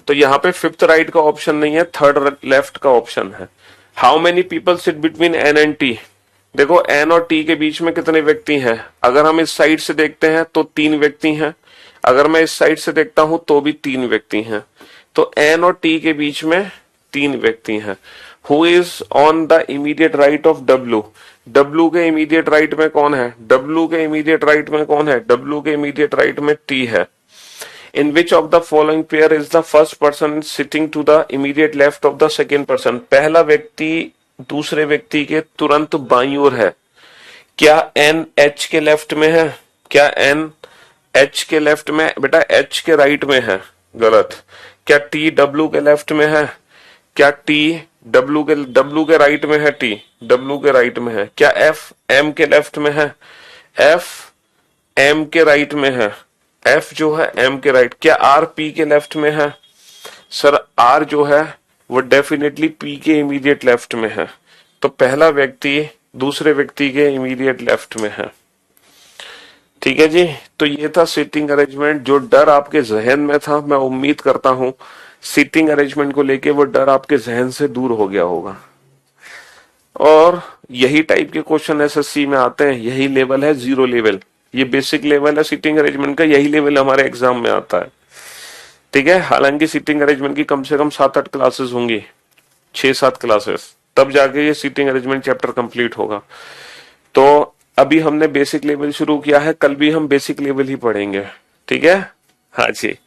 तो यहां पे फिफ्थ राइट का ऑप्शन नहीं है, थर्ड लेफ्ट का ऑप्शन है। How many people sit between N and T? देखो एन और टी के बीच में कितने व्यक्ति हैं? अगर हम इस साइड से देखते हैं तो 3 व्यक्ति हैं, अगर मैं इस साइड से देखता हूं तो भी 3 व्यक्ति हैं। तो एन और टी के बीच में 3 व्यक्ति हैं। Who is on the immediate right of W? W के इमीडिएट राइट में कौन है? डब्ल्यू के इमीडिएट राइट में कौन है? डब्ल्यू के इमीडिएट राइट में टी है। In which of the following pair is the first person sitting to the immediate left of the second person? पहला व्यक्ति दूसरे व्यक्ति के तुरंत बाईं ओर है। क्या एन एच के लेफ्ट में है? क्या एन एच के लेफ्ट में? बेटा एच के राइट में है, गलत। क्या टी डब्ल्यू के लेफ्ट में है? क्या टी डब्ल्यू के राइट में है? टी डब्ल्यू के राइट में है। क्या एफ एम के लेफ्ट में है? एफ एम के राइट में है। एफ जो है एम के राइट। क्या आर पी के लेफ्ट में है? सर आर जो है वो डेफिनेटली पी के इमीडिएट लेफ्ट में है। तो पहला व्यक्ति दूसरे व्यक्ति के इमीडिएट लेफ्ट में है। ठीक है जी, तो ये था सीटिंग अरेंजमेंट। जो डर आपके जहन में था, मैं उम्मीद करता हूं सीटिंग अरेंजमेंट को लेके वो डर आपके जहन से दूर हो गया होगा। और यही टाइप के क्वेश्चन एसएससी में आते हैं, यही लेवल है 0 लेवल। ये बेसिक लेवल है सीटिंग अरेंजमेंट का, यही लेवल हमारे एग्जाम में आता है। ठीक है, हालांकि सीटिंग अरेंजमेंट की कम से कम 7-8 क्लासेस होंगी, 6-7 क्लासेस, तब जाके ये सीटिंग अरेंजमेंट चैप्टर कंप्लीट होगा। तो अभी हमने बेसिक लेवल शुरू किया है, कल भी हम बेसिक लेवल ही पढ़ेंगे। ठीक है, हाँ जी,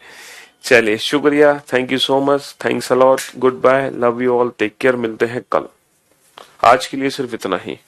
चलिए शुक्रिया, thank you so much, thanks a lot, good bye, love you all, take care, मिलते हैं कल। आज के लिए सिर्फ इतना ही।